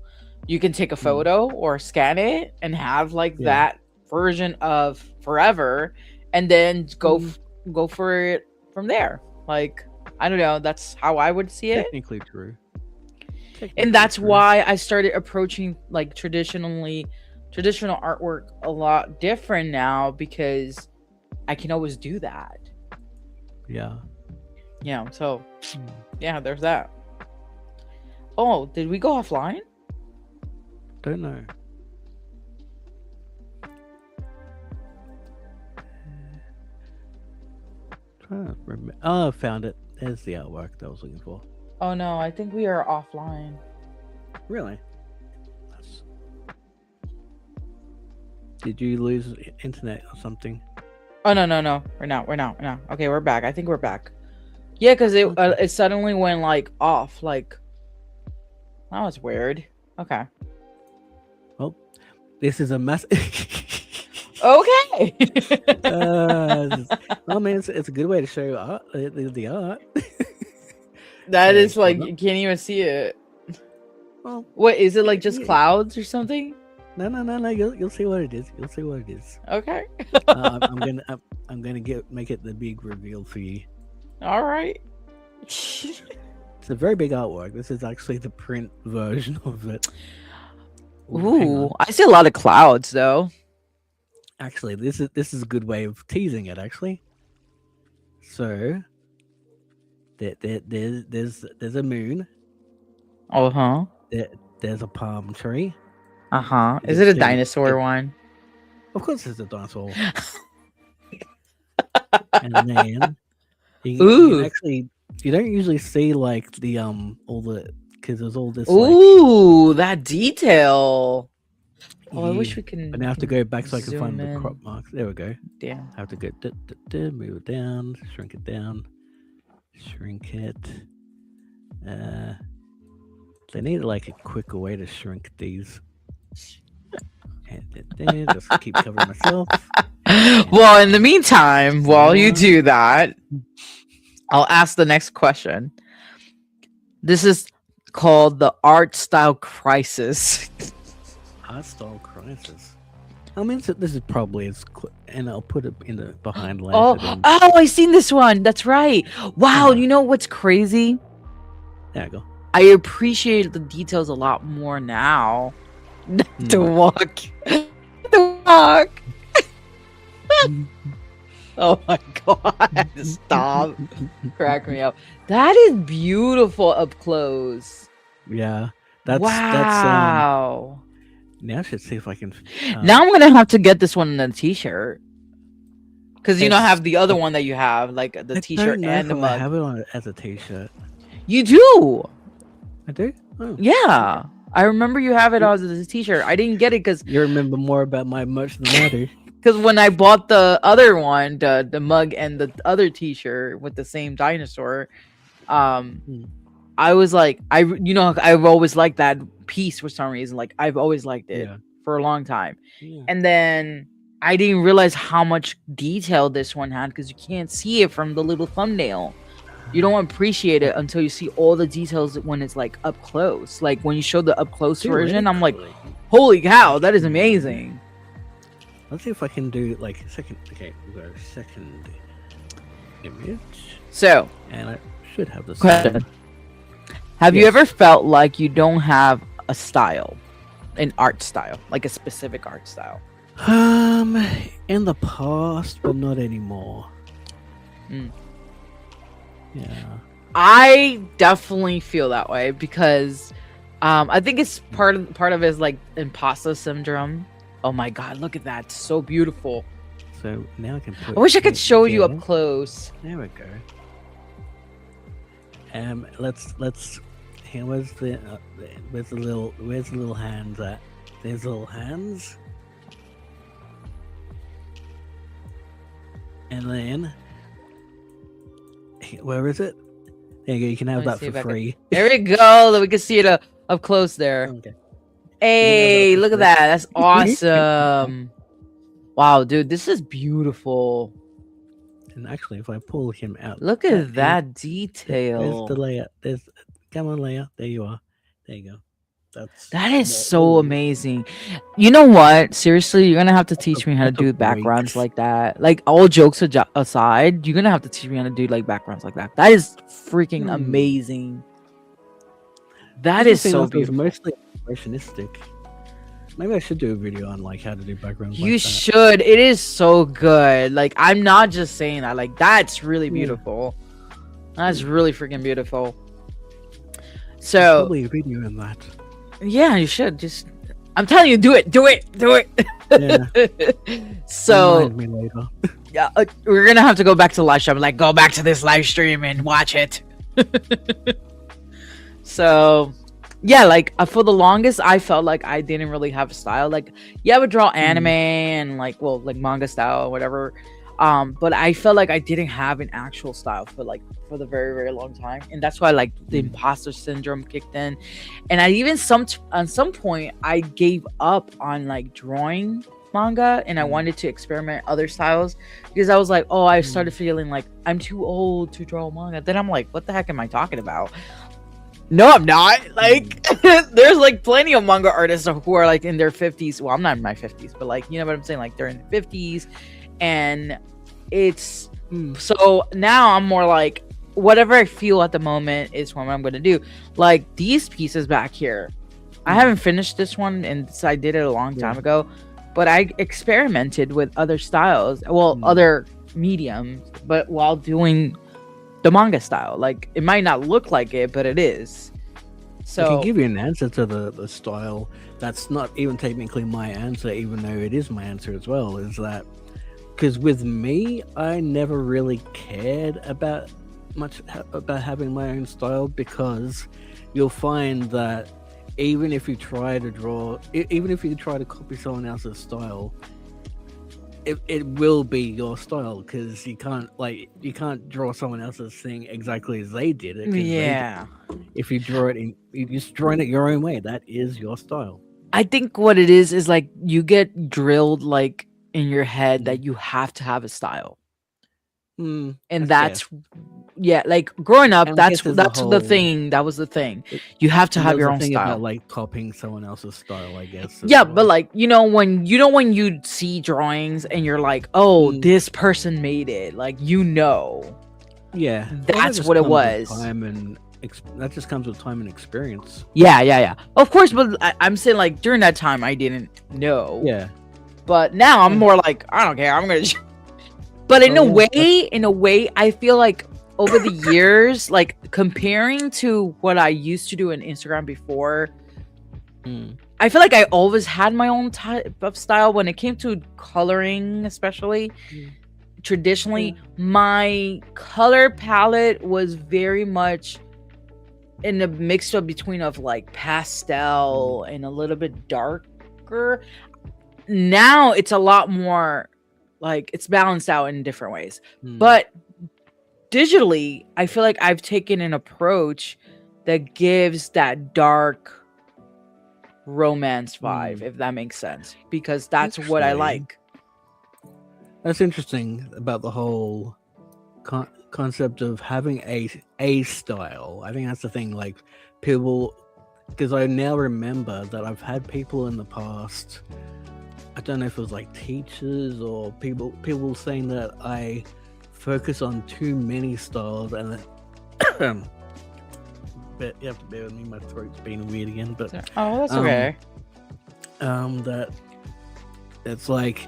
you can take a photo or scan it and have like that version of forever, and then go for it from there. Like, I don't know, that's how I would see it. Technically true. And that's why I started approaching like traditional artwork a lot different now, because I can always do that. Yeah. So there's that. Oh, did we go offline? Don't know. Trying to remember. Oh, I found it. There's the artwork that I was looking for. Oh no, I think we are offline. Really? Did you lose internet or something? Oh no. We're not. Okay, we're back. I think we're back. Yeah, because it suddenly went like off. Like, that was weird. Okay. Well, this is a mess. Okay. Well, man, it's a good way to show art. The art. That is like clever. you can't even see it. Well, What is it like? Just yeah. clouds or something? No. You'll see what it is. You'll see what it is. Okay. I'm gonna make it the big reveal for you. All right. It's a very big artwork. This is actually the print version of it. Hang Ooh, on. I see a lot of clouds though. Actually, this is a good way of teasing it. Actually, so there's a moon. Uh huh. There's a palm tree. Uh huh. You Is can it a see dinosaur it- one? Of course, it's a dinosaur. And then you Ooh. can actually, you don't usually see like the all the, because there's all this. Ooh, that detail. Oh, I wish Yeah, we can. but now I have to go back so I can zoom find the in. crop marks. There we go. Damn. I have to go move it down, shrink it down, shrink it. They need like a quicker way to shrink these. And just keep covering myself. Well, in the meantime, while you do that, I'll ask the next question. This is called the art style crisis. Art style crisis. I mean, this is probably and I'll put it in the behind later. Oh, I seen this one. That's right. Wow, Yeah. you know what's crazy? There you go. I appreciate the details a lot more now. To walk. To walk. Oh my god. Stop. Crack me up. That is beautiful up close. Yeah, that's Wow. now I should see if I can. Now I'm gonna have to get this one in a t-shirt. Because you know I It's- have the other one that you have, like the I t-shirt don't know and the if I mug. have it on as a t-shirt. You do. I do. Oh. Yeah. I remember you have it as a t-shirt. I didn't get it because You remember more about my merch than I do. when I bought the other one, the mug and the other t-shirt with the same dinosaur, I was like, I've always liked that piece for some reason. Like I've always liked it Yeah. for a long time. Yeah. And then I didn't realize how much detail this one had because you can't see it from the little thumbnail. You don't appreciate it until you see all the details when it's like up close. Like when you show the up close version, I'm like, holy cow, that is amazing. Let's see if I can do like second. Okay, we go second image, So, and I should have this. question. Have you Yes. ever felt like you don't have a style, an art style, like a specific art style? In the past, but not anymore. Mm. Yeah. I definitely feel that way because I think it's part of it is like imposter syndrome. Oh my god, look at that. So beautiful. So now I can put. I wish I could it show you together. up close. There we go. Let's. Here, where's the little hands at? There's little hands. And then, where is it? There you go. You can have Let me that see for if I can- free. There we go. We can see it up close there. Okay. Hey, for look at free. that. That's awesome. Wow, dude, this is beautiful. And actually, if I pull him out, Look back at that There's detail. the layer. Come on, layer. There you are. There you go. That is more- so amazing. You know what? Seriously, you're gonna have to teach me how to That's a do backgrounds breaks. like that. Like all jokes aside, you're gonna have to teach me how to do like backgrounds like that. That is freaking amazing. That is so beautiful. Mostly impressionistic. Maybe I should do a video on like how to do backgrounds. You like that. should. It is so good. Like I'm not just saying that. Like that's really beautiful. That's really freaking beautiful. There's So probably a video in that. yeah, you should just. I'm telling you, do it. Yeah. So Remind me later. yeah, we're gonna have to go back to the live stream. Like, go back to this live stream and watch it. So yeah, like for the longest I felt like I didn't really have a style. Like yeah, I would draw anime and like manga style or whatever. But I felt like I didn't have an actual style for the very, very long time. And that's why like the imposter syndrome kicked in. And I even at some point I gave up on like drawing manga and I wanted to experiment other styles because I was like, oh, I started feeling like I'm too old to draw manga. Then I'm like, what the heck am I talking about? No, I'm not. Like, there's like plenty of manga artists who are like in their 50s. Well, I'm not in my 50s, but like, you know what I'm saying? Like, they're in their 50s. And it's so now I'm more like, whatever I feel at the moment is what I'm going to do. Like, these pieces back here, I haven't finished this one, and so I did it a long time ago, but I experimented with other styles, well, other mediums, but while doing the manga style. Like, it might not look like it, but it is. So I can give you an answer to the style that's not even technically my answer, even though it is my answer as well, is that because with me, I never really cared about having my own style, because you'll find that even if you try to copy someone else's style, it will be your style, because you can't draw someone else's thing exactly as they did it. If you draw it you just drawing it your own way, that is your style. I think what it is like you get drilled like in your head that you have to have a style. And that's like growing up, that's the thing. That was the thing. You have to have your own style. About, like, copying someone else's style, I guess. But like when you see drawings and you're like, oh, this person made it. Like that's what it was. That just comes with time and experience. Yeah. Of course, but I'm saying like during that time I didn't know. Yeah. But now I'm more like, I don't care. I'm gonna. But in a way, I feel like over the years, like comparing to what I used to do on Instagram before, I feel like I always had my own type of style when it came to coloring, especially. Traditionally, my color palette was very much in a mixture between of like pastel and a little bit darker. Now it's a lot more like it's balanced out in different ways. But digitally, I feel like I've taken an approach that gives that dark romance vibe, if that makes sense, because that's what I like. That's interesting about the whole concept of having a style. I think that's the thing. Like, people, because I now remember that I've had people in the past, I don't know if it was like teachers or people saying that I focus on too many styles, and but you have to bear with me, my throat's being weird again. But that's okay. That it's like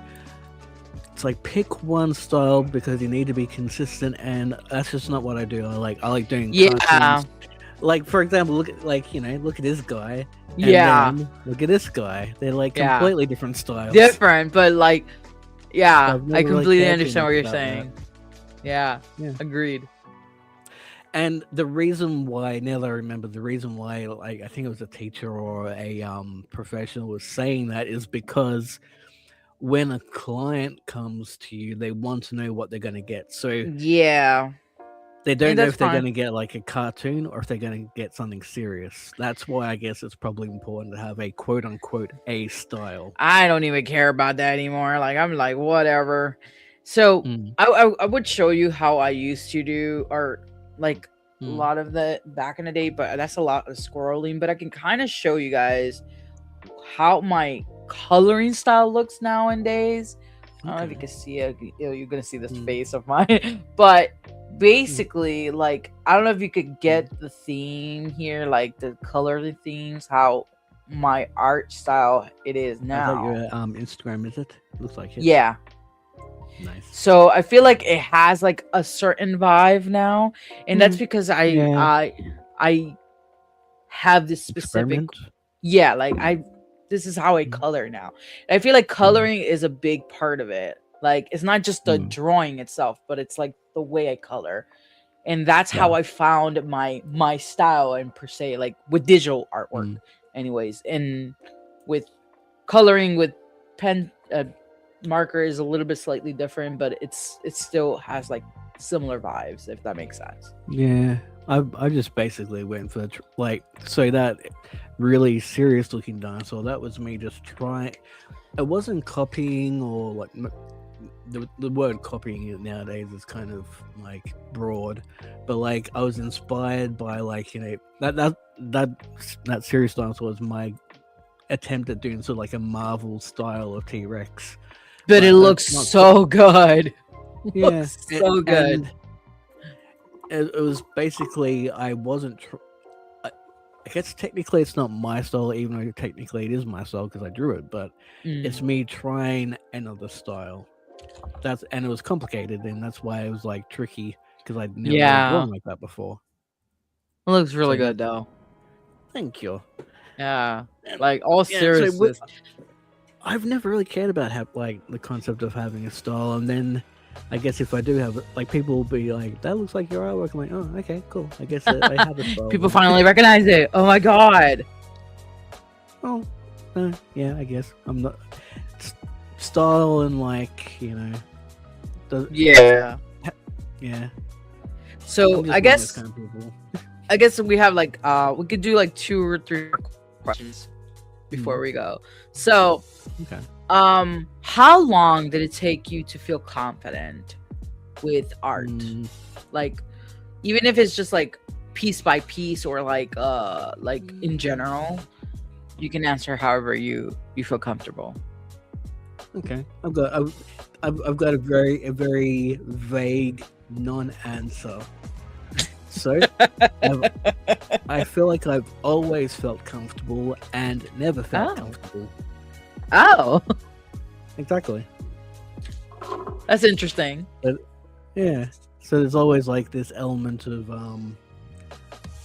pick one style because you need to be consistent, and that's just not what I do. I like doing cartoons. Like, for example, look at this guy. And look at this guy. They're like completely different styles. Different, but like, I completely understand what you're saying. Yeah, agreed. And the reason why, now that I remember, like, I think it was a teacher or a professional was saying that is because when a client comes to you, they want to know what they're going to get. So they don't know if they're going to get like a cartoon or if they're going to get something serious. That's why I guess it's probably important to have a quote unquote a style. I don't even care about that anymore. Like, I'm like, whatever. So I would show you how I used to do, or like a lot of the back in the day, but that's a lot of scrolling. But I can kind of show you guys how my coloring style looks nowadays. I don't know if you can see it. You're gonna see this face of mine, but basically, like, I don't know if you could get the theme here, like the color themes, how my art style it is now. Is that your Instagram, is it? Looks like it. Yeah. Nice. So I feel like it has like a certain vibe now, and that's because I have this specific this is how I color now. And I feel like coloring is a big part of it. Like, it's not just the drawing itself, but it's like the way I color. and that's how I found my style and per se, like with digital artwork anyways. And with coloring with pen marker is a little bit slightly different, but it still has like similar vibes, if that makes sense. Yeah, I just basically went for so that really serious looking dinosaur. That was me just trying. It wasn't copying or like the word copying it nowadays is kind of like broad, but like I was inspired by like, you know, that serious dinosaur was my attempt at doing sort of like a Marvel style of T-Rex. But it looks so good. Yeah, looks so good. It was basically, I wasn't. I guess technically it's not my style, even though technically it is my style because I drew it. But it's me trying another style. And it was complicated, and that's why it was like tricky because I'd never drawn like that before. It looks really good though. Thank you. Yeah, like all seriousness. I've never really cared about like the concept of having a style, and then I guess if I do have it, like people will be like, "That looks like your artwork." I'm like, "Oh, okay, cool. I guess I have a style." People finally recognize it. Oh my god. Oh, yeah. I guess I'm not style and like, you know. Yeah. So I guess kind of people. I guess we have like we could do like 2 or 3 questions before we go. So okay. How long did it take you to feel confident with art? Like even if it's just like piece by piece or like in general, you can answer however you feel comfortable. Okay. I've got a very vague non-answer. So I feel like I've always felt comfortable and never felt comfortable. Oh. Exactly. That's interesting. But, yeah. So there's always like this element of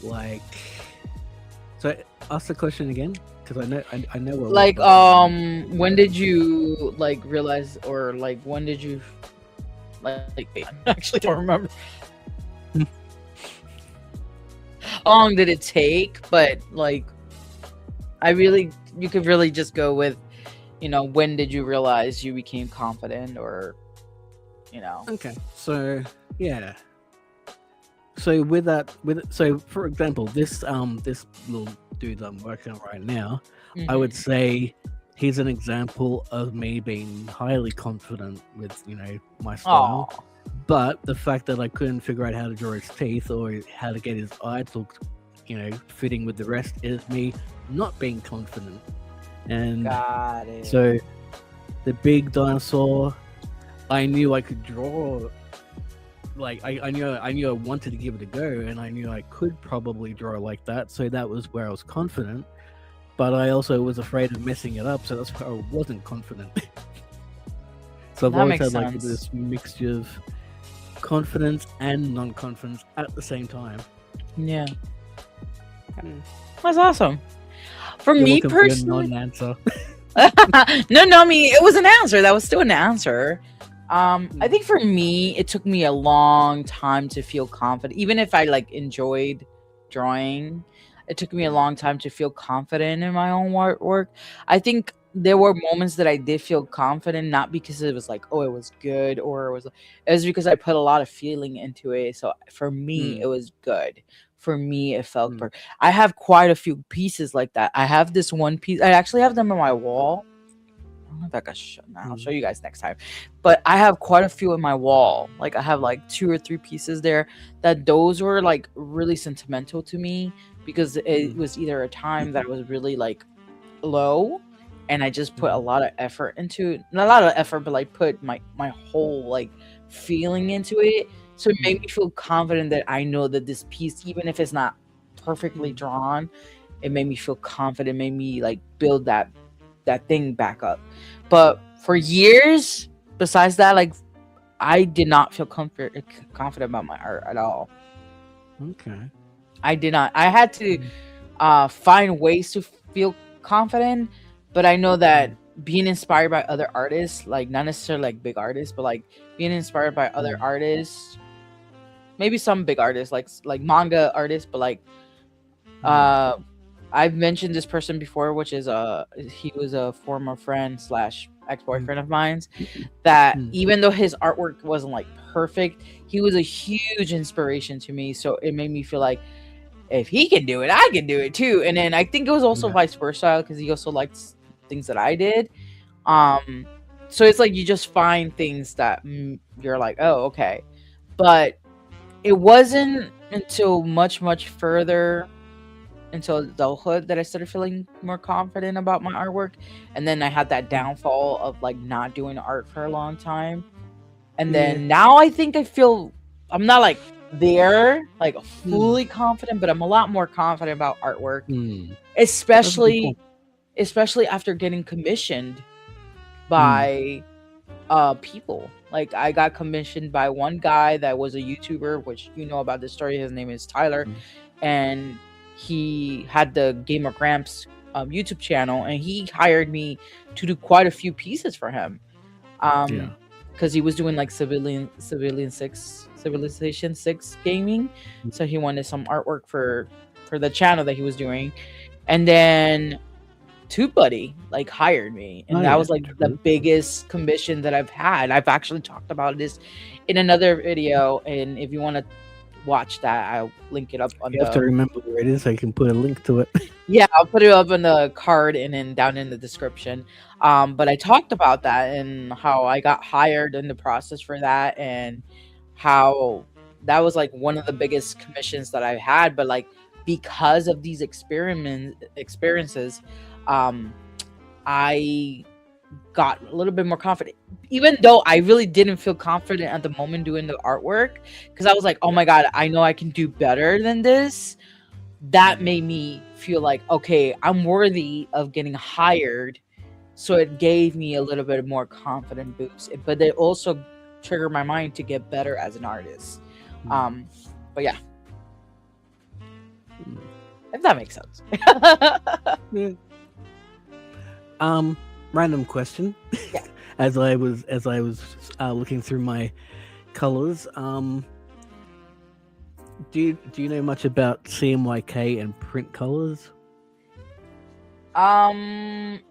like. So ask the question again, because I know what. Like when did you like realize, or like when did you like? I actually don't remember. How long did it take? But like, you could really just go with, you know, when did you realize you became confident, or, you know. Okay, so yeah. So so for example, this little dude that I'm working on right now, I would say he's an example of me being highly confident with, you know, my style. Aww. But the fact that I couldn't figure out how to draw his teeth or how to get his eye to look, you know, fitting with the rest is me not being confident. And got it. So the big dinosaur, I knew I could draw. Like I knew I wanted to give it a go, and I knew I could probably draw like that. So that was where I was confident. But I also was afraid of messing it up, so that's where I wasn't confident. So I've always had like this mixture of confidence and non-confidence at the same time. Yeah. That's awesome. For me personally, non-answer. no, I mean, it was an answer. That was still an answer. I think for me, it took me a long time to feel confident. Even if I like enjoyed drawing, it took me a long time to feel confident in my own work. I think there were moments that I did feel confident, not because it was like, oh, it was good, or it was because I put a lot of feeling into it. So for me, it was good. For me, it felt perfect. I have quite a few pieces like that. I have this one piece. I actually have them on my wall. I don't know if I can show now. I'll show you guys next time. But I have quite a few in my wall. Like I have like 2 or 3 pieces there that those were like really sentimental to me, because it was either a time that I was really like low, and I just put a lot of effort into it. Not a lot of effort, but like put my whole like feeling into it. So it made me feel confident that I know that this piece, even if it's not perfectly drawn, it made me feel confident, made me like build that thing back up. But for years, besides that, like I did not feel confident about my art at all. Okay. I did not. I had to find ways to feel confident, but I know that being inspired by other artists, like not necessarily like big artists, but like being inspired by other artists maybe some big artists like manga artists, but like I've mentioned this person before, which is he was a former friend slash ex-boyfriend of mine, that even though his artwork wasn't like perfect, he was a huge inspiration to me. So it made me feel like if he can do it, I can do it too. And then I think it was also vice versa, because he also liked things that I did. So it's like you just find things that you're like, oh, okay. But it wasn't until much further until adulthood that I started feeling more confident about my artwork. And then I had that downfall of like not doing art for a long time. And then now I think I'm not like there, like fully confident, but I'm a lot more confident about artwork, especially after getting commissioned by people. Like I got commissioned by one guy that was a YouTuber, which you know about this story. His name is Tyler, and he had the Gamer Gramps YouTube channel, and he hired me to do quite a few pieces for him. Because he was doing like Civilization 6 gaming, so he wanted some artwork for the channel that he was doing. And then TubeBuddy like hired me, and that was like the biggest commission that I've had. I've actually talked about this in another video, and if you want to watch that, I'll link it up on you have to remember where it is so I can put a link to it. Yeah, I'll put it up in the card and then down in the description. But I talked about that and how I got hired in the process for that, and how that was like one of the biggest commissions that I've had. But like because of these experiences, I got a little bit more confident, even though I really didn't feel confident at the moment doing the artwork, because I was like, oh my god, I know I can do better than this. That made me feel like, okay, I'm worthy of getting hired. So it gave me a little bit more confident boost, but it also triggered my mind to get better as an artist. But yeah, if that makes sense. Random question. Yeah. as I was looking through my colors, do you know much about CMYK and print colors? Kind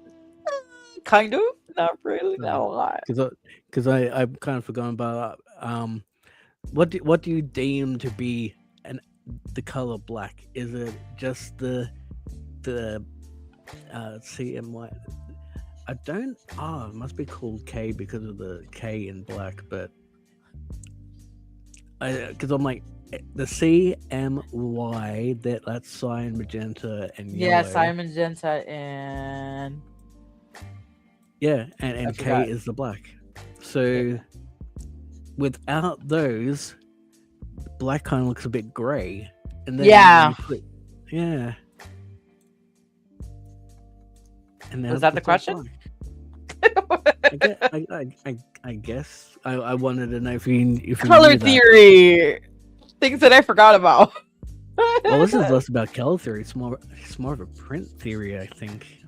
of, not really, not a lot. Because I've kind of forgotten about what do you deem to be the color black? Is it just the CMY? I don't. It must be called K because of the K in black. But because I'm like the CMY, that's cyan, magenta, and yellow. Yeah, cyan, magenta, and and K is the black. So without those, black kind of looks a bit grey. And then And was that the question? I guess I wanted to know if you color theory, things that I forgot about. Well, this is less about color theory. It's more of a print theory, I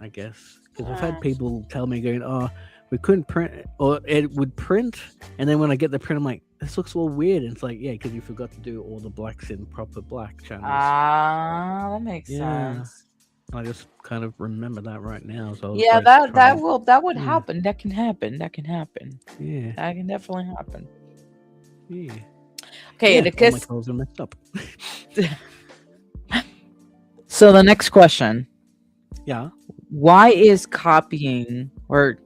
guess. Because I've had people tell me going, "Oh, we couldn't print," or it would print, and then when I get the print, I'm like, "This looks all weird." And it's like, yeah, because you forgot to do all the blacks in proper black channels. That makes sense. I just kind of remember that right now. So that would happen. That can happen. Yeah, that can definitely happen. Yeah. Okay, the kiss. All my colors are messed up. So the next question. Yeah. Why is copying, or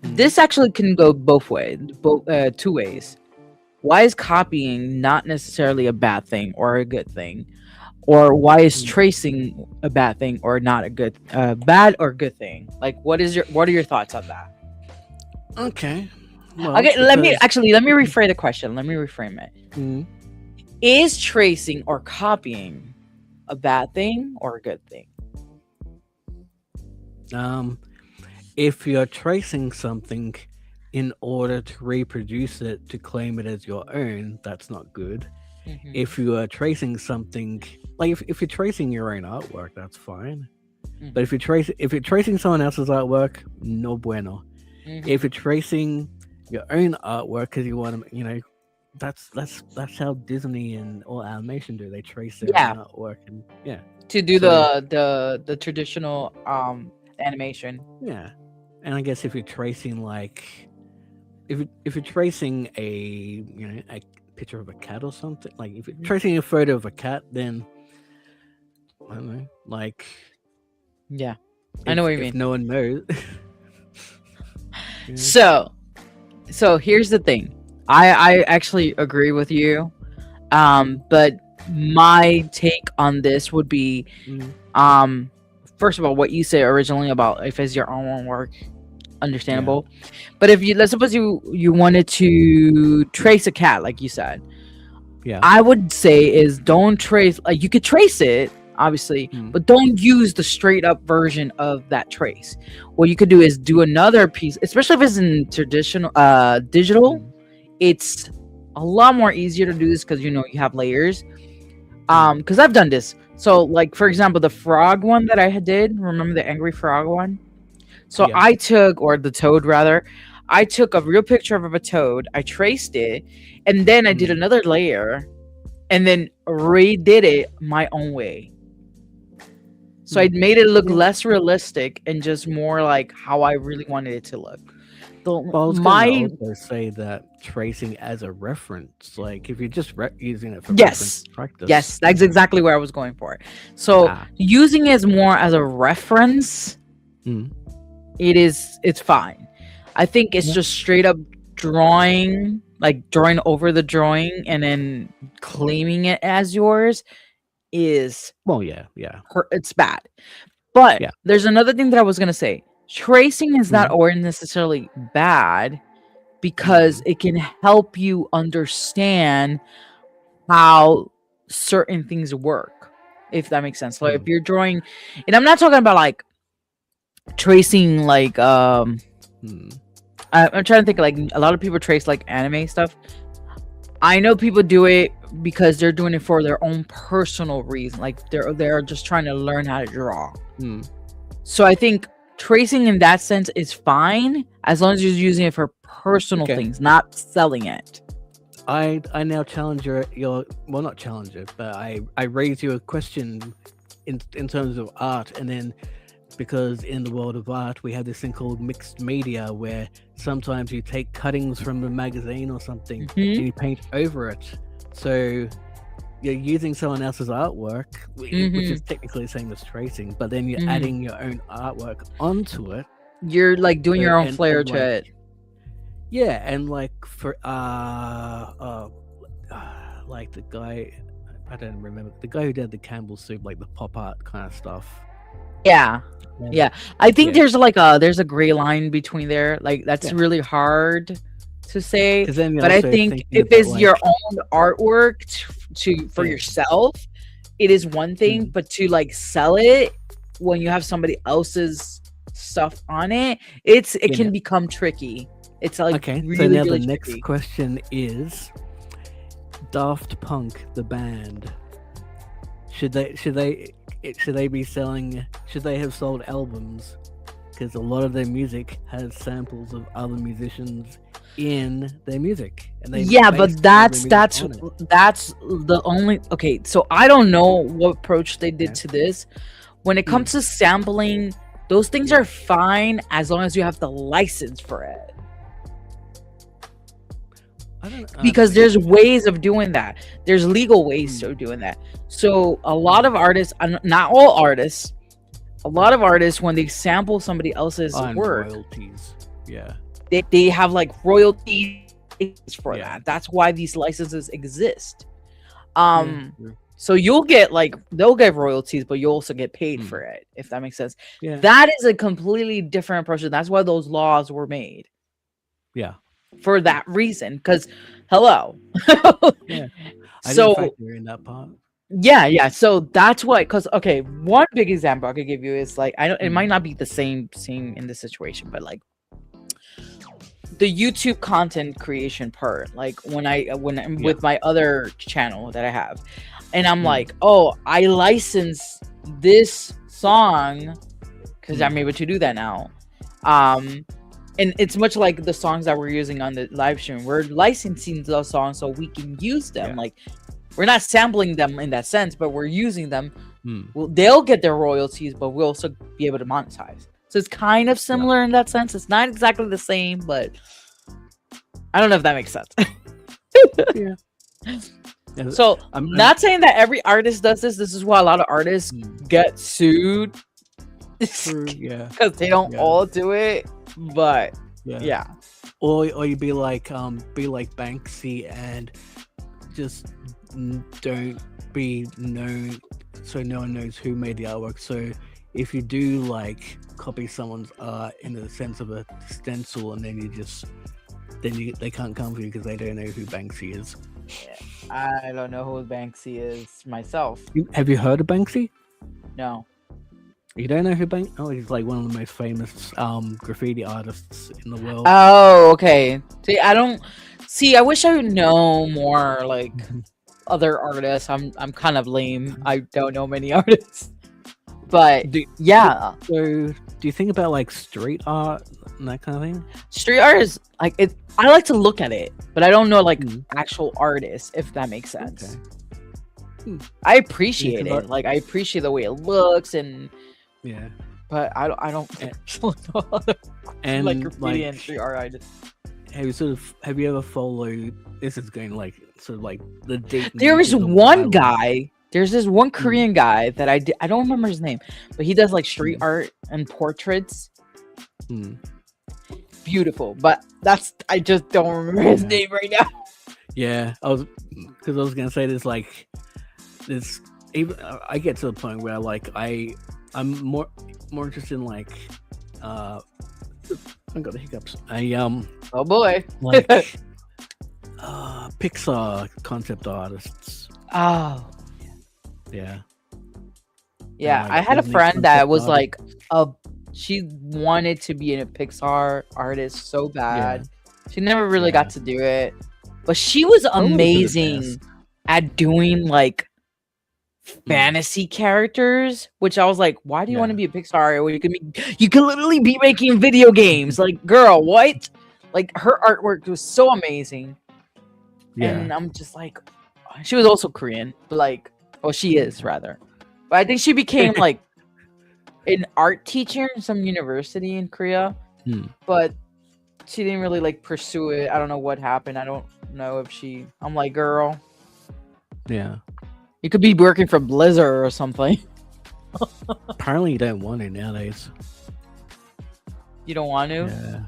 this actually can go both ways, two ways. Why is copying not necessarily a bad thing or a good thing? Or why is tracing a bad thing or not a good, bad or good thing? Like, what are your thoughts on that? Okay. Well, okay. Let me rephrase the question. Let me reframe it. Is tracing or copying a bad thing or a good thing? If you're tracing something in order to reproduce it to claim it as your own, that's not good. If you are tracing something, like if you're tracing your own artwork, that's fine. But if you're tracing someone else's artwork, no bueno. If you're tracing your own artwork because you want to, that's how Disney and all animation do. They trace their Yeah, own artwork, and yeah. to do So the traditional animation. yeah, and I guess if you're tracing like if you're tracing a picture of a cat or something, like if you're tracing a photo of a cat, then I don't know, like Yeah, I know what you if mean. no one knows. Yeah. So here's the thing. I actually agree with you. But my take on this would be, Mm, first of all, what you say originally about if it's your own work, understandable. But if you, let's suppose you wanted to trace a cat, like you said, yeah. I would say is don't trace. Like you could trace it, obviously, Mm, but don't use the straight up version of that trace. What you could do is do another piece, especially if it's in traditional digital. mm, It's a lot more easier to do this because you have layers. mm, Because I've done this. So like for example, the frog one that I did, remember the angry frog one? So yeah. I took, or the toad rather, I took a real picture of a toad, I traced it, and then I did Mm, another layer and then redid it my own way. So I mm. made it look Yeah. less realistic and just more like how I really wanted it to look. Well, I was My gonna also say that tracing as a reference, like if you're just using it for reference Yes, practice. yes, that's exactly where I was going for. So Ah. using it more as a reference, Mm, it's fine. I think it's yeah. just straight up drawing, like drawing over the drawing and then claiming it as yours is Well, yeah. it's bad. But Yeah. there's another thing that I was gonna say. Tracing is not Mm, or necessarily bad because mm, it can help you understand how certain things work, if that makes sense. Like if mm, you're drawing, and I'm not talking about like tracing like mm. I'm trying to think like a lot of people trace like anime stuff. I know people do it because they're doing it for their own personal reason, like they're just trying to learn how to draw. Mm. So I think tracing in that sense is fine as long as you're using it for personal Okay. things, not selling it. I now challenge your well, not challenge it, but I raise you a question in terms of art, and then because in the world of art we have this thing called mixed media where sometimes you take cuttings from a magazine or something Mhm. and you paint over it, so you're using someone else's artwork, which is technically the same as tracing, but then you're Mhm. adding your own artwork onto it. You're like doing your own and flair to like it. yeah, and like for like the guy, I don't remember the guy who did the Campbell soup, like the pop art kind of stuff. Yeah. Yeah. Yeah. I think Yeah. there's a gray line between there. Like that's Yeah. really hard to say. Because then you're But I also think thinking if about it's your like own artwork for yeah. yourself, it is one thing. Mm. But to like sell it when you have somebody else's stuff on it, it Yeah. can become tricky. It's like Okay, really, so now really the next tricky. question is Daft Punk the band. Should they be selling? Should they have sold albums? Because a lot of their music has samples of other musicians in their music, and they Yeah, based but all their that's music on it. that's the only okay. So I don't know what approach they did Okay. to this. When it comes to sampling, those things Yeah. are fine as long as you have the license for it. I don't Because there's ways of doing that. There's legal ways of doing that. So a lot of artists, not all artists, a lot of artists when they sample somebody else's on work, royalties. Yeah. they have like royalties for Yeah. that. That's why these licenses exist. Yeah. So you'll get like they'll get royalties, but you'll also get paid Mm. for it, if that makes sense. Yeah. That is a completely different approach. And that's why those laws were made Yeah. for that reason. Because hello. Yeah. I So didn't factor in that part. yeah. So that's why. Because okay, one big example I could give you is like I don't. It Mm. might not be the same in this situation, but like the YouTube content creation part. Like when I'm Yeah. with my other channel that I have, and I'm Mm. like, oh, I license this song because I'm able to do that now. And it's much like the songs that we're using on the live stream. We're licensing those songs so we can use them. Yeah. Like, we're not sampling them in that sense, but we're using them. Hmm. Well, they'll get their royalties, but we'll also be able to monetize. So it's kind of similar in that sense. It's not exactly the same, but I don't know if that makes sense. Yeah. So I'm not saying that every artist does this. This is why a lot of artists Hmm. get sued True, yeah. because they don't all do it. But yeah. Or you be like Banksy and just don't be known, so no one knows who made the artwork. So if you do like copy someone's art in the sense of a stencil, and then they can't come for you because they don't know who Banksy is. I don't know who Banksy is myself. Have you heard of Banksy? No. You don't know who Banksy? Oh, he's like one of the most famous graffiti artists in the world. Oh, okay. See, I wish I would know more like other artists. I'm kind of lame. I don't know many artists. But yeah. So do you think about like street art and that kind of thing? Street art is like it. I like to look at it, but I don't know like actual artists, if that makes sense. Okay. I appreciate it. Like I appreciate the way it looks, and but I don't know other and like graffiti and street art artists. Have you ever followed? This is going like sort of like the deep. There is one guy. There's this one Korean guy that I don't remember his name, but he does like street art and portraits. Beautiful, but I just don't remember his name right now. Yeah, I was gonna say this. Even I get to the point where like I'm more interested in like I got the hiccups. Oh boy, like Pixar concept artists. Oh yeah. I had a friend that was like she wanted to be a Pixar artist so bad. She never really got to do it, but she was amazing at doing like fantasy characters, which I was like, why do you want to be a Pixar? Where you can literally be making video games. Like, girl, what? Like, her artwork was so amazing. And I'm just like, she was also Korean, but like, well, she is rather. But I think she became like an art teacher in some university in Korea, but she didn't really like pursue it. I don't know what happened. I don't know if I'm like, girl, you could be working for Blizzard or something. Apparently you don't want to nowadays. You don't want to? Yeah.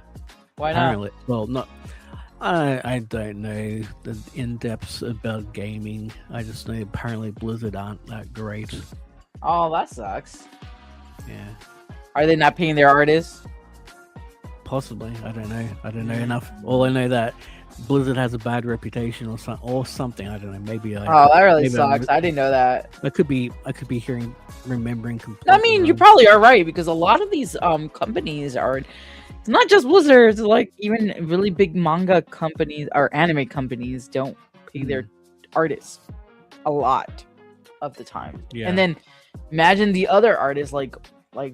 Why apparently, not? well, not. I don't know the in-depths about gaming. I just know apparently Blizzard aren't that great. Oh, that sucks. Yeah. Are they not paying their artists? Possibly. I don't know enough. All I know that Blizzard has a bad reputation or something. I don't know. Maybe I. Oh, that really sucks. I didn't know that. I could be remembering completely. I mean, you probably are right, because a lot of these companies are. It's not just Blizzard. It's like even really big manga companies or anime companies don't pay their artists a lot of the time. Yeah. And then imagine the other artists like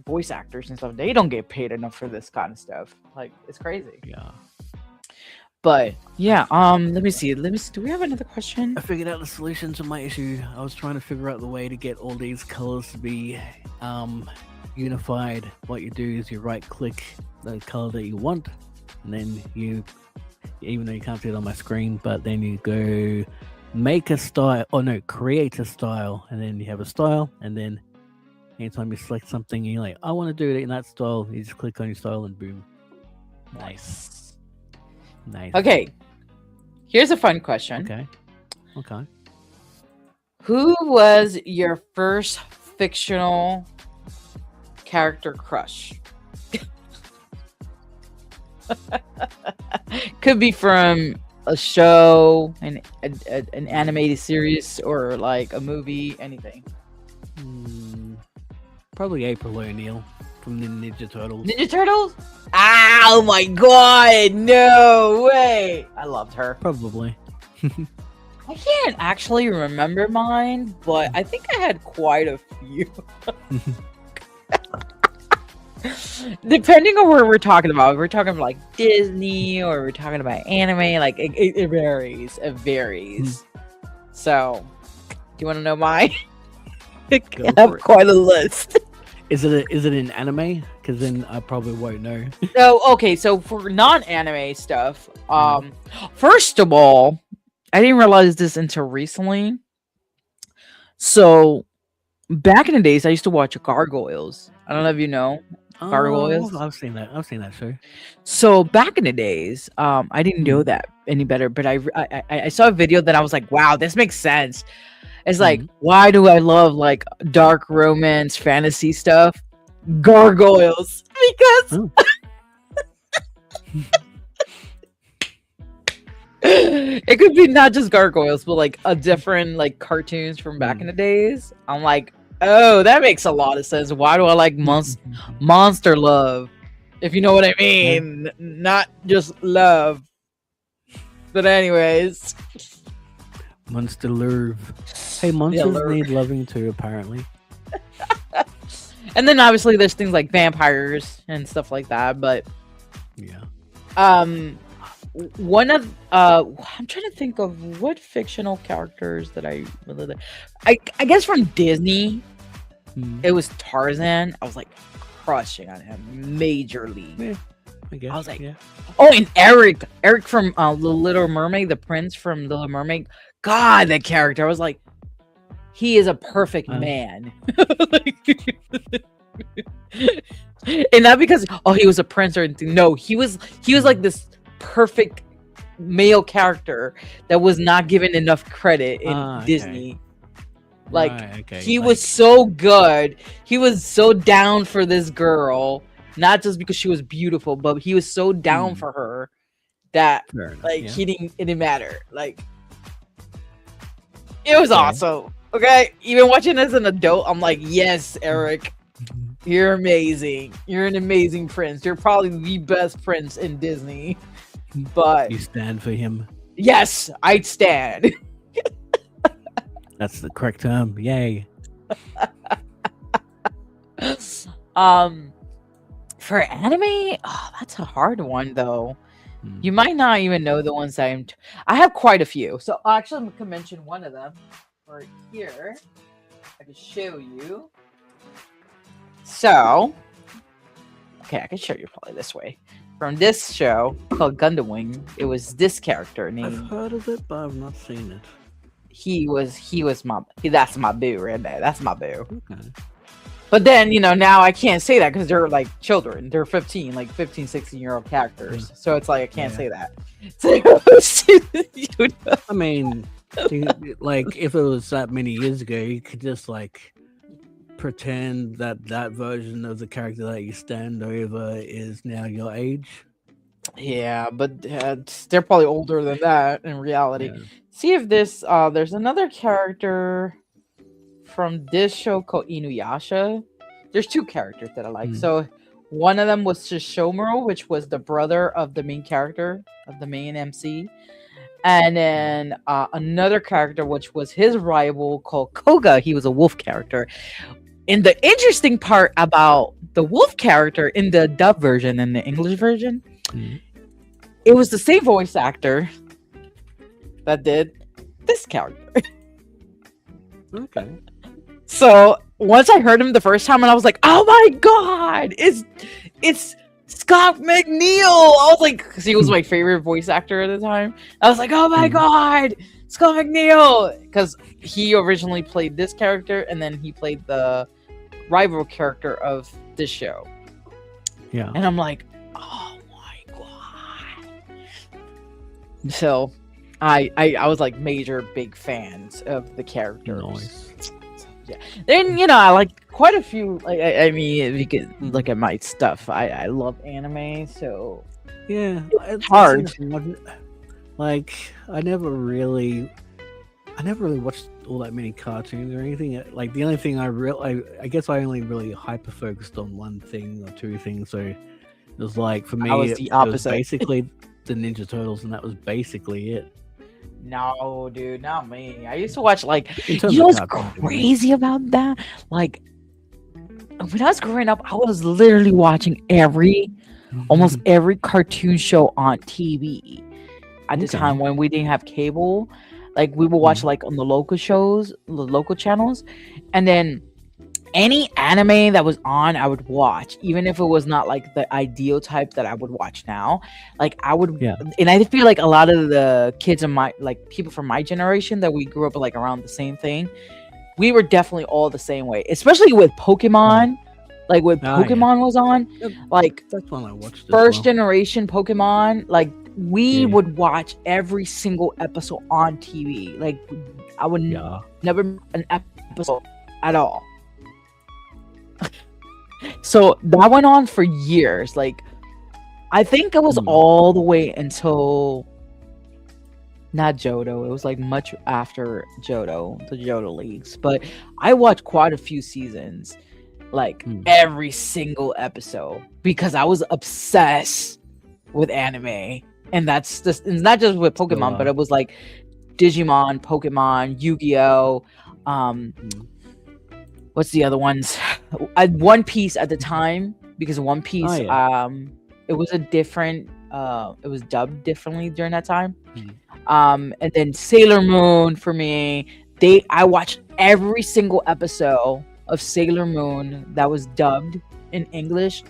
voice actors and stuff. They don't get paid enough for this kind of stuff. Like, it's crazy. Yeah. But yeah, let me see. Do we have another question? I figured out the solution to my issue. I was trying to figure out the way to get all these colors to be unified. What you do is you right click the color that you want, and then you, even though you can't see it on my screen, but then you go make a style, or no, create a style, and then you have a style, and then anytime you select something and you're like, I want to do it in that style, you just click on your style and boom. Nice. Okay, here's a fun question. Okay. Who was your first fictional character crush? Could be from a show, an animated series, or like a movie, anything. Probably April O'Neil from the Ninja Turtles. Ninja Turtles? Oh my god, no way! I loved her. Probably. I can't actually remember mine, but I think I had quite a few. Depending on where we're talking about, if we're talking about like Disney or we're talking about anime, like it varies. It varies. So, do you want to know mine? I Go have for it. quite a list. Is it an anime? Because then I probably won't know. So, okay, so for non-anime stuff, first of all, I didn't realize this until recently. So, back in the days, I used to watch Gargoyles. I don't know if you know Gargoyles. I've seen that. I've seen that show. So back in the days, I didn't know that any better, but I saw a video that I was like, wow, this makes sense. It's like, why do I love like dark romance fantasy stuff? Gargoyles, because it could be not just gargoyles, but like a different like cartoons from back in the days. I'm like, oh, that makes a lot of sense. Why do I like monster love? If you know what I mean, not just love. But anyways, Monster love. Hey, monsters need loving too, apparently. and then obviously there's things like vampires and stuff like that. But yeah, one of I'm trying to think of what fictional characters that I really like. I guess from Disney, it was Tarzan. I was like crushing on him majorly. Yeah, I guess. I was like, yeah. Oh, and Eric from The Little Mermaid, the prince from The Little Mermaid. God, that character. I was like, he is a perfect man. And not because he was a prince or anything. No, he was like this perfect male character that was not given enough credit in Disney. Like he was so good. He was so down for this girl, not just because she was beautiful, but he was so down for her that it didn't matter. Like it was awesome. Okay, even watching as an adult, I'm like, yes, Eric, you're amazing. You're an amazing prince. You're probably the best prince in Disney. But you stand for him. Yes, I stand. That's the correct term. Yay. For anime, that's a hard one though. You might not even know the ones I have quite a few. So actually, I'm gonna mention one of them right here. I can show you. So, okay, I can show you probably this way. From this show called Gundam Wing, it was this character named. I've heard of it, but I've not seen it. That's my boo right there. That's my boo. Okay. But then, now I can't say that because they're like children. They're 15, like 15, 16-year-old characters. So it's like, I can't say that. I mean, like, if it was that many years ago, you could just, like, pretend that version of the character that you stand over is now your age. Yeah, but they're probably older than that in reality. Yeah. See if this, there's another character from this show called Inuyasha. There's two characters that I like. So one of them was Shishomaru, which was the brother of the main character, of the main MC. And then another character, which was his rival, called Koga. He was a wolf character. And the interesting part about the wolf character in the dub version and the English version, it was the same voice actor that did this character. Okay. So once I heard him the first time, and I was like, "Oh my god, it's Scott McNeil!" I was like, because he was my favorite voice actor at the time. I was like, "Oh my god, Scott McNeil!" Because he originally played this character, and then he played the rival character of this show. Yeah. And I'm like, "Oh my god!" So I was like major big fans of the characters. Nice. Yeah. Then I like quite a few. Like I mean, if you could look at my stuff, I love anime. So yeah, it's hard. Like I never really watched all that many cartoons or anything. Like the only thing I guess I only really hyper focused on one thing or two things. So it was like for me, it was basically the Ninja Turtles, and that was basically it. No, dude, not me. I used to watch like, you know what's crazy about that? Like, when I was growing up, I was literally watching almost every cartoon show on TV at the Okay. time when we didn't have cable. Like we would watch like on the local shows, the local channels, and then any anime that was on, I would watch, even if it was not like the ideal type that I would watch now. Like I would, Yeah. and I feel like a lot of the kids in my like people from my generation that we grew up like around the same thing, we were definitely all the same way, especially with Pokemon. Like when Ah, yeah. Pokemon was on, Yep, like that's one I watched. first generation Pokemon, like we Yeah. would watch every single episode on TV. Like I would Yeah. never miss an episode at all. So that went on for years. Like I think it was all the way until not Johto. It was like much after Johto, the Johto leagues. But I watched quite a few seasons, like every single episode, because I was obsessed with anime. And that's just, it's not just with Pokemon, but it was like Digimon, Pokemon, Yu-Gi-Oh, what's the other ones? One Piece at the time, because One Piece, it was a different, it was dubbed differently during that time. And then Sailor Moon for me, I watched every single episode of Sailor Moon that was dubbed in English,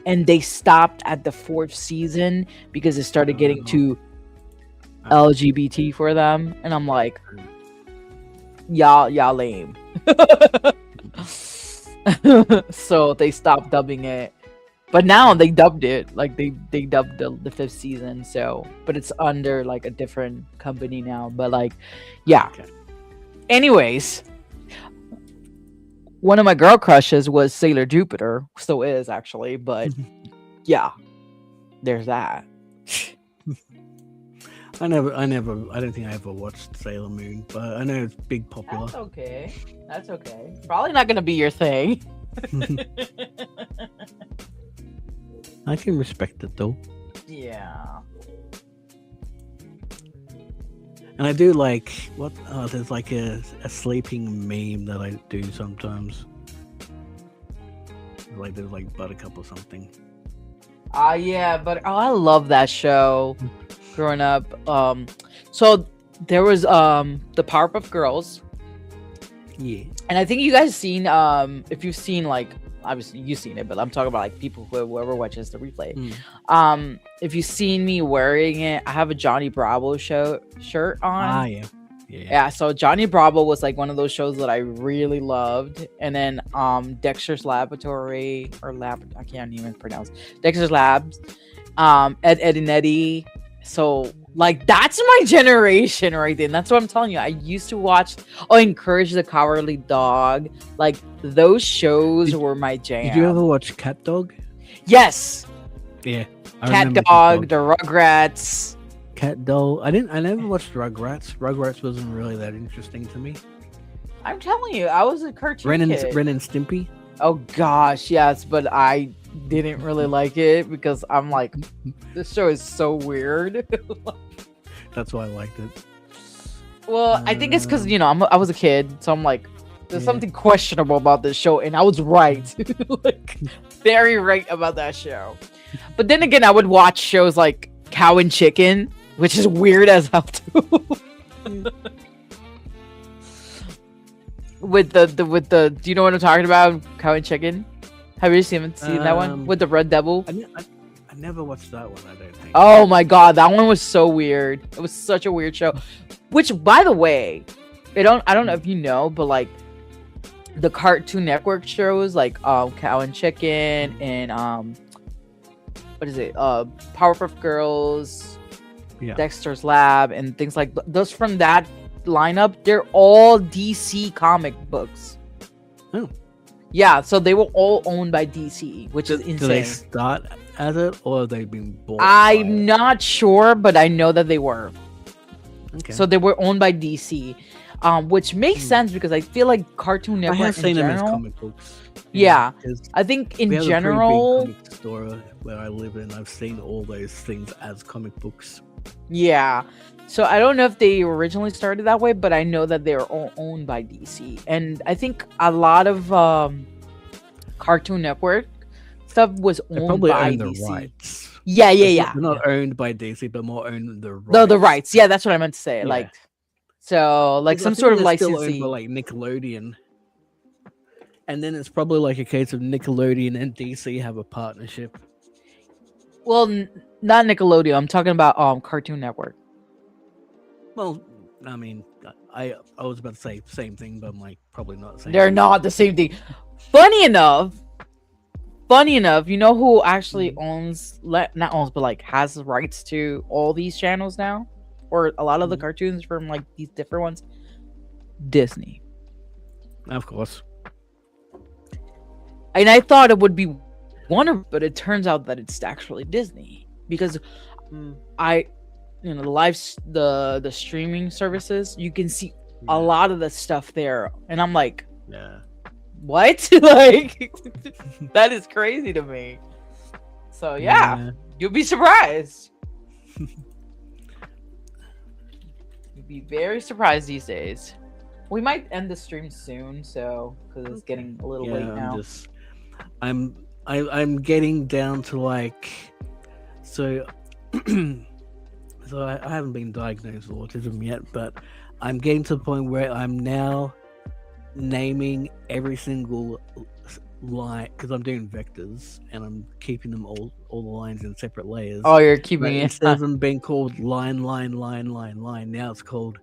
and they stopped at the 4th season because it started getting too LGBT for them, and I'm like, y'all lame. So they stopped dubbing it, but now they dubbed it, like they dubbed the 5th season. So, but it's under like a different company now. But like, yeah. Anyways, one of my girl crushes was Sailor Jupiter, still is actually, but yeah, there's that. I don't think I ever watched Sailor Moon, but I know it's big popular. That's okay. Probably not gonna be your thing. I can respect it though. Yeah. And I do like there's like a sleeping meme that I do sometimes. Like there's like Buttercup or something. Yeah, but I love that show growing up. So there was the Powerpuff Girls. Yeah. And I think you guys seen if you've seen, like, obviously you've seen it, but I'm talking about like people whoever watches the replay. If you've seen me wearing it, I have a Johnny Bravo shirt on. Yeah, so Johnny Bravo was like one of those shows that I really loved. And then Dexter's Laboratory I can't even pronounce Dexter's Labs, Ed and Eddie. So like that's my generation right there. And that's what I'm telling you. I used to watch Encourage the Cowardly Dog. Like those shows were my jam. Did you ever watch Cat Dog? Yes. Yeah. Cat Dog, the Rugrats. Cat Dog. I never watched Rugrats. Rugrats wasn't really that interesting to me. I'm telling you, I was a cartoon kid. Ren and Stimpy. Oh gosh, yes, but I didn't really like it because I'm like, this show is so weird. That's why I liked it. Well, I think it's because I was a kid, so I'm like, there's something questionable about this show, and I was right, like very right about that show. But then again, I would watch shows like Cow and Chicken, which is weird as hell too. With the do you know what I'm talking about? Cow and Chicken. Have you seen that one with the Red Devil? I never watched that one. I don't think. Oh my god, that one was so weird. It was such a weird show. Which, by the way, I don't know if you know, but like the Cartoon Network shows like Cow and Chicken and what is it? Powerpuff Girls, Dexter's Lab, and things like those from that lineup. They're all DC comic books. Oh. Yeah, so they were all owned by DC, which is insane. Do they start as it, or have they been bought? I'm not sure, but I know that they were. Okay. So they were owned by DC, which makes sense because I feel like Cartoon Network I have seen them as general, comic books. Yeah, I think in we have general, a pretty big comic store where I live in. I've seen all those things as comic books. Yeah. So I don't know if they originally started that way, but I know that they're all owned by DC. And I think a lot of Cartoon Network stuff was They owned probably by own the DC. rights. Yeah, yeah, They're yeah. not owned by DC, but more own the rights. The rights. Yeah, that's what I meant to say. Yeah. Like, so like 'Cause I some think sort of they're still owned licensee. by like Nickelodeon. And then it's probably like a case of Nickelodeon and DC have a partnership. Well, not Nickelodeon. I'm talking about Cartoon Network. Well, I mean, I was about to say the same thing, but I'm like probably not the same. They're not the same thing. Funny enough, you know who actually owns, not owns, but like has the rights to all these channels now, or a lot of the cartoons from like these different ones? Disney. Of course. And I thought it would be Warner, but it turns out that it's actually Disney, because the streaming services, you can see a lot of the stuff there, and I'm like, Yeah. what? Like, that is crazy to me. So yeah. You'll be surprised. You'd be very surprised these days. We might end the stream soon, so because it's getting a little late now. I'm getting down to like, so so I haven't been diagnosed with autism yet, but I'm getting to the point where I'm now naming every single line, because I'm doing vectors and I'm keeping them all the lines in separate layers. Oh, you're keeping it instead of them being called line, now it's called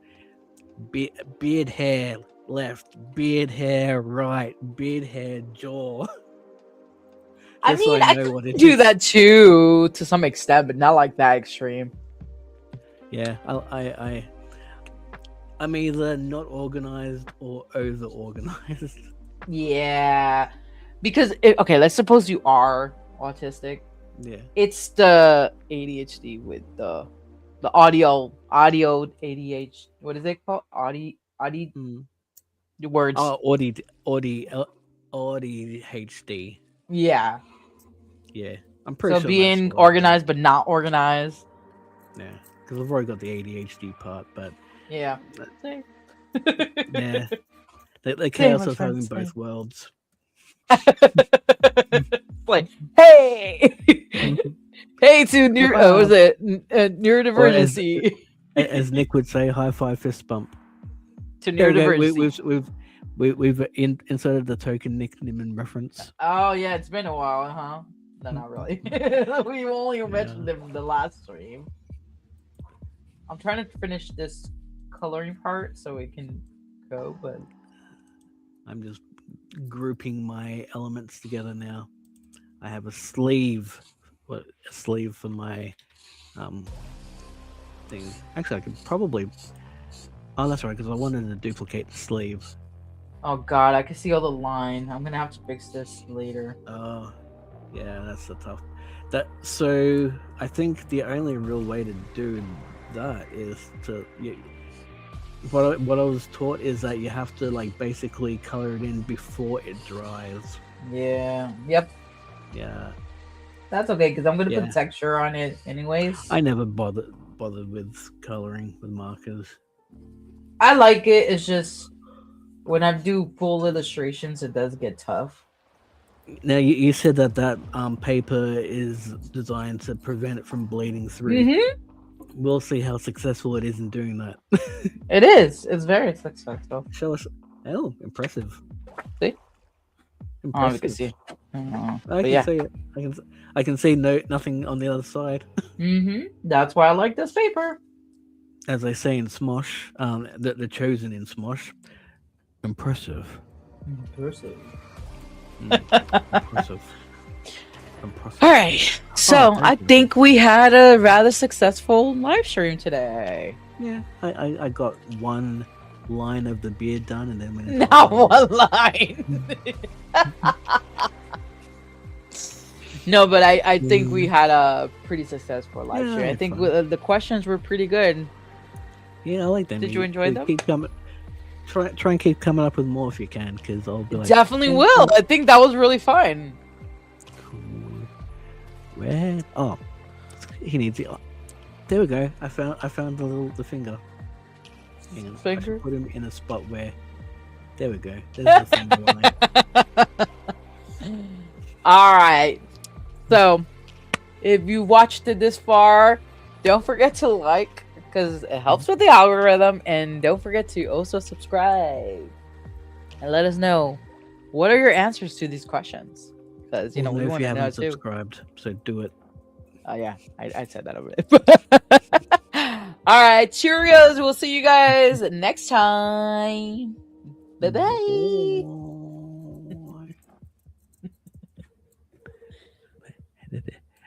beard hair left, beard hair right, beard hair jaw. I Just so mean, I I know could what it do is. that too, to some extent, but not like that extreme. Yeah, I'm either not organized or over organized. Yeah, because okay, let's suppose you are autistic. Yeah. It's the ADHD with the audio ADHD. What is it called? Audi the words. Oh, ADHD. Yeah. Yeah, I'm pretty So sure. being that's what organized but not organized. Yeah, because I've already got the ADHD part, but Yeah. yeah, the Same, chaos my of having friend, both worlds. Like, hey, hey to was it neurodivergency? As Nick would say, high five, fist bump. To There we go. neurodivergency. We've inserted the token nickname reference. Oh yeah, it's been a while, huh? No, not really. We only mentioned them in the last stream. I'm trying to finish this coloring part so it can go, but I'm just grouping my elements together now. I have a sleeve for my thing. Actually, I could probably. Oh, that's right, because I wanted to duplicate the sleeve. oh god, I can see all the line. I'm gonna have to fix this later. Oh, yeah, that's the tough. So I think the only real way to do that is to. What I was taught is that you have to like basically color it in before it dries. Yeah. Yep. Yeah. That's okay because I'm gonna put texture on it anyways. I never bothered with coloring with markers. I like it. It's just when I do full illustrations, it does get tough. Now you said that paper is designed to prevent it from bleeding through. Mm-hmm. We'll see how successful it is in doing that. It is. It's very successful. Show us. Oh, impressive. See? Impressive. Oh, you can see. I can see it. I can see nothing on the other side. Mm-hmm. That's why I like this paper. As they say in Smosh, the chosen in Smosh. Impressive. Impressive. Impressive. All right, so I think we had a rather successful live stream today. Yeah, I got one line of the beard done, and then when not one line. No, but I think we had a pretty successful live stream. I think the questions were pretty good. Yeah, I like them. Did you enjoy them? Keep coming. Try and keep coming up with more if you can, because I'll be like, definitely will. I think that was really fun. Where? Oh, he needs it. There we go. I found the finger. Hang on. Finger? I should put him in a spot where. There we go. There's the finger line. All right. So, if you watched it this far, don't forget to like because it helps with the algorithm, and don't forget to also subscribe and let us know what are your answers to these questions. Because you know we if want you to know haven't too. subscribed, so do it. Oh yeah, I said that over there. All right, Cheerios. We'll see you guys next time. Bye bye.